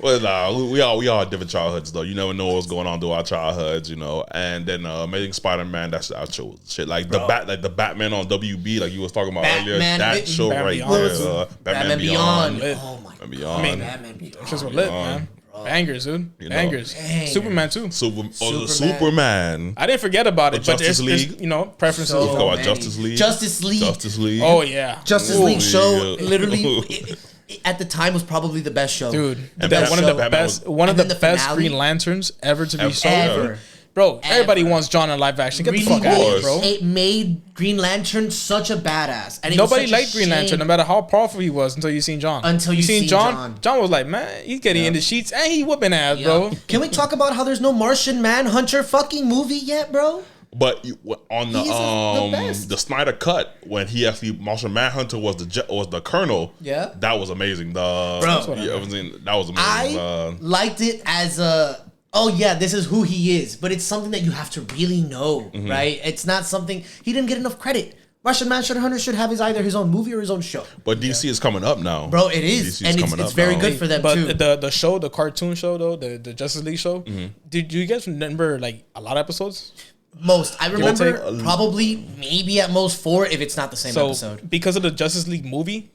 Well, nah, we all had different childhoods though. You never know what's going on through our childhoods, you know. And then Amazing Spider-Man, that's our show. Shit like the Batman on WB, like you was talking about earlier. Batman That show Batman right Beyond. there, Batman Beyond. Lit. Oh my god. Beyond. Batman Beyond. It's just what lit, man. Bangers, dude. You know. Bangers. Bangers. Superman too. Superman. I didn't forget about it, but Justice there's League. preferences. So Go about many. Justice League. Justice League. Justice League. Oh yeah. Justice Ooh, League show yeah. literally at the time was probably the best show. Dude, And that one of the Batman best, was- one of And the then the best finale? Green Lanterns ever to be shown. Ever. Bro, everybody Ever. wants John in live action. Get the Really fuck out of here, was. bro. It made Green Lantern such a badass. And it was Nobody such a liked Green Lantern, shame. no matter how powerful he was, until you seen John. Until you seen John. John was like, man, he's getting in the sheets and he whooping ass, bro. Can we talk about how there's no Martian Manhunter fucking movie yet, bro? But on He's the best. the Snyder cut, when he actually Martian Manhunter was the Colonel, Yeah. that was amazing. Bro. That was amazing. I liked it as a, oh yeah, this is who he is, but it's something that you have to really know, right? It's not something, he didn't get enough credit. Martian Manhunter should have either his own movie or his own show. But DC is coming up now, Bro, it is. DC And coming it's up very now. good for them But too. the show, the cartoon show though, the Justice League show, did you guys remember like a lot of episodes? Most. I remember take- probably maybe at most 4 if it's not the same So episode. because of the Justice League movie,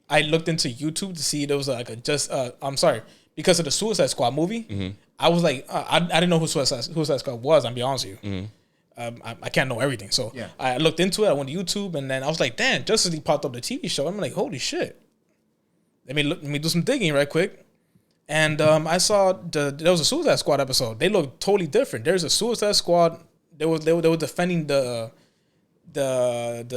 I looked into YouTube to see there was like because of the Suicide Squad movie, I was like, I didn't know who Suicide Squad was. I'll be honest with you. I can't know everything. So Yeah. I looked into it. I went to YouTube and then I was like, damn, Justice League popped up the TV show. I'm like, holy shit. Let me do some digging right quick. And I saw there was a Suicide Squad episode. They look totally different. There's a Suicide Squad. They were defending the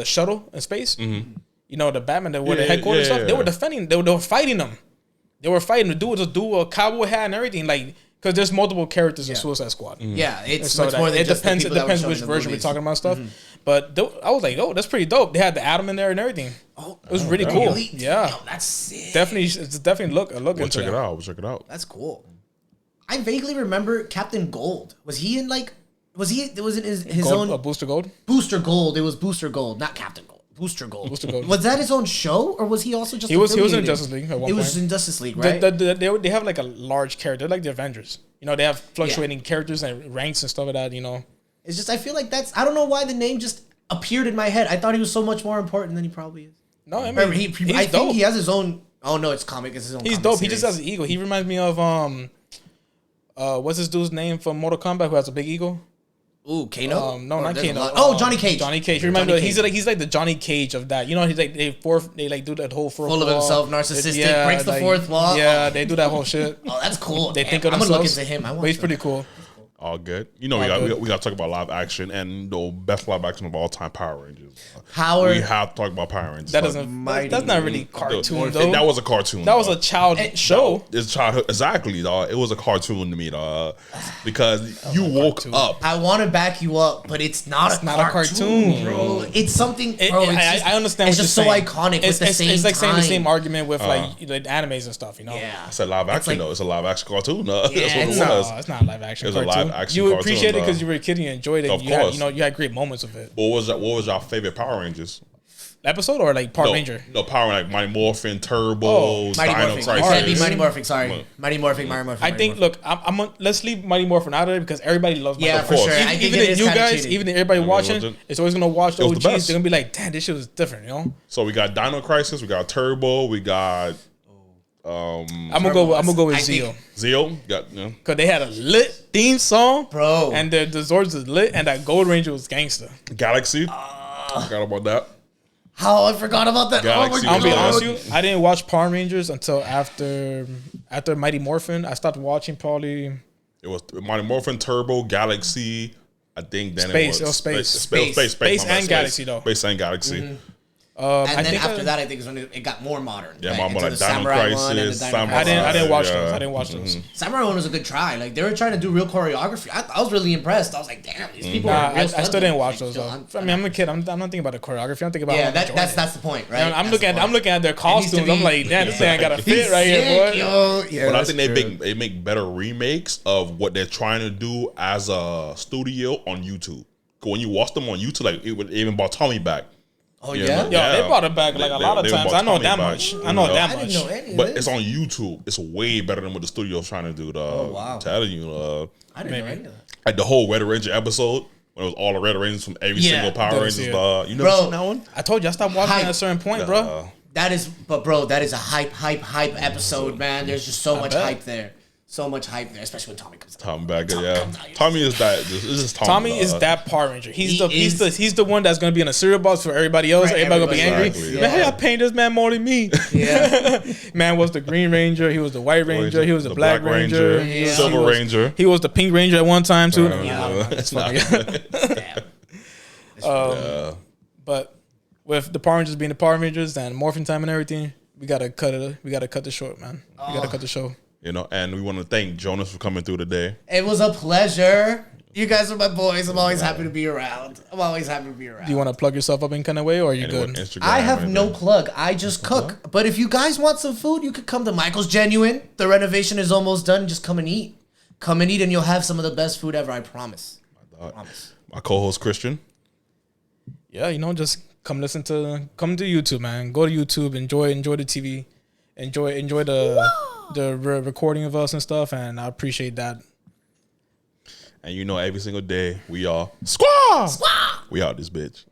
shuttle in space. You know, the Batman that were the headquarters stuff. They were defending. They were fighting them. They were fighting. The dude would do a cowboy hat and everything, like, because there's multiple characters in Suicide Squad. Yeah, it's So much that- more than it just depends. the It people that were depends shown which in the version we're movies. talking about stuff. But I was like, oh, that's pretty dope. They had the Atom in there and everything. Oh, it was really cool. Really? Yeah, Yo, that's sick. definitely. It's definitely look We'll into check that. it out. We'll check it out. That's cool. I vaguely remember Captain Gold. Was he in like? Was it his Gold, own Booster Gold. Booster Gold? It was Booster Gold, not Captain Gold. Booster Gold. Booster Gold. Was that his own show, or was he also just? He was in affiliated? Justice League at one It was point. in Justice League, right? They have like a large character, like the Avengers. You know, they have fluctuating characters and ranks and stuff like that. You know, It's just I feel like I don't know why the name just appeared in my head. I thought he was so much more important than he probably is. no, I mean, Remember, he's I dope. think he has his own. Oh no, it's comic. It's his own. He's comic dope. He just series. has an ego. He reminds me of what's this dude's name from Mortal Kombat who has a big ego? Ooh, Kano. No, Or not there's a Kano. lot- Oh, Johnny Cage. Johnny Cage. He reminds Johnny me. Cage. He's like the Johnny Cage of that. You know, he's like they like do that whole fourth Full of wall. himself, narcissistic, breaks the fourth wall. Yeah, they do that whole shit. Oh, that's cool. They Damn, think of I'm gonna look themselves. into him. I want But he's to. pretty cool. All good. You know, we got to talk about live action and the best live action of all time, Power Rangers. Power. We have to talk about Power Rangers. That doesn't. That's not really cartoon though. That was a cartoon. That was dog. a child show. It's childhood. Exactly, dog. It was a cartoon to me, dog. Because you woke up. I want to back you up, but it's not a cartoon, bro. It's something, bro. I understand. It's what just you're so saying. iconic. It's, With the it's, same it's like saying the time. same argument with like animes and stuff. You know. Yeah. I said live action, like- though. It's a live action cartoon. That's what Yeah, it it's was. No, it's not a live action. It was a cartoon. live action You cartoon, appreciate it because dog. you were a kid and you enjoyed it. Of You had, course. you had great moments of it. What was your favorite Power Rangers? Episode or like Power Ranger? No, Power like Mighty Morphin, Turbo, Oh, Mighty Dino Morphin. Crisis. It can't be Mighty Crisis. Morphin. Sorry, Well, Mighty Morphin. Mighty Morphin. I think. Look, let's leave Mighty Morphin out of it because everybody loves. Yeah, Mighty for course. sure. Morphin. I think Even it the is new kinda guys, cheating. even everybody watching, wasn't- is always gonna watch the was the OGs. best. They're gonna be like, damn, this shit was different. You know. So we got Dino Crisis, we got Turbo, we got I'm gonna go with I think- Zeo Zeo. Got because they had a lit theme song, Bro. and the Zords was lit, and that Gold Ranger was gangster. Galaxy. Forgot about that. How I forgot about that. Galaxy Oh my I'll be was honest good. with you, I didn't watch Power Rangers until after Mighty Morphin. I stopped watching probably. It was Mighty Morphin, Turbo, Galaxy. I think then Space. it It was was Space. Space Space my bad, and Galaxy, though. Space and Galaxy. And I then think after that, I think is when it got more modern. Yeah, right? more Into like the Dino Samurai one and the Crisis, Dino Samurai. Crisis. I didn't watch Yeah. those. I didn't watch those. Samurai one was a good try. Like they were trying to do real choreography. I was really impressed. I was like, damn, these people. Nah, are I real still stunt didn't doubles. watch Like, those. yo, Though. I mean, I'm a kid. I'm not thinking about the choreography. I'm thinking about. Yeah, how I'm enjoying it. that's the point, right? I'm That's looking the at point. their It needs to costumes. I'm be- like, damn, this thing ain't got a He's fit right here, sick, boy. yo. Yeah, But I that's think true. they make better remakes of what they're trying to do as a studio on YouTube. 'Cause when you watch them on YouTube, like even brought Tommy back. Oh You yeah. know? Yo, they brought it back like a lot of They times. brought I know Tommy that back, much. you I know know? that I much. didn't know any of But this. it's on YouTube. It's way better than what the studio's trying to do. wow. I'm telling you. I didn't know any of that. Like the whole Red Ranger episode, when it was all the Red Rangers from every Yeah, single Power didn't Rangers. see it. You never Bro. seen that one? I told you I stopped watching Hype. at a certain point, bro. That is a hype episode, man. There's just so much bet. hype there. so much hype there, especially when Tommy comes out. Tommy back, yeah. Tommy is that. This is Tommy. Tommy is that Power Ranger. He's the one that's gonna be in a cereal box for everybody else. Right, everybody gonna be angry. Exactly, Man, hey, I paint this man more than me. Yeah. Man was the Green Ranger. He was the White Ranger. He was the Black Ranger. Yeah. Silver Ranger. He was the Pink Ranger at one time too. That's Damn. But with the Power Rangers being the Power Rangers and morphing time and everything, we gotta cut it. We gotta cut the short, man. We gotta cut the show. You know, and we want to thank Jonas for coming through today. It was a pleasure. You guys are my boys. I'm always happy to be around. Do you want to plug yourself up in kind of way, or are you Anyone, good? Instagram, I have anything? no plug. I just cook. But if you guys want some food, you could come to Michael's Genuine. The renovation is almost done. Just come and eat. Come and eat, and you'll have some of the best food ever. I promise. My co-host Christian. Yeah, just come to YouTube, man. Go to YouTube, enjoy the TV, enjoy the recording of us and stuff, and I appreciate that. And every single day we are SQUAAA. We out this bitch.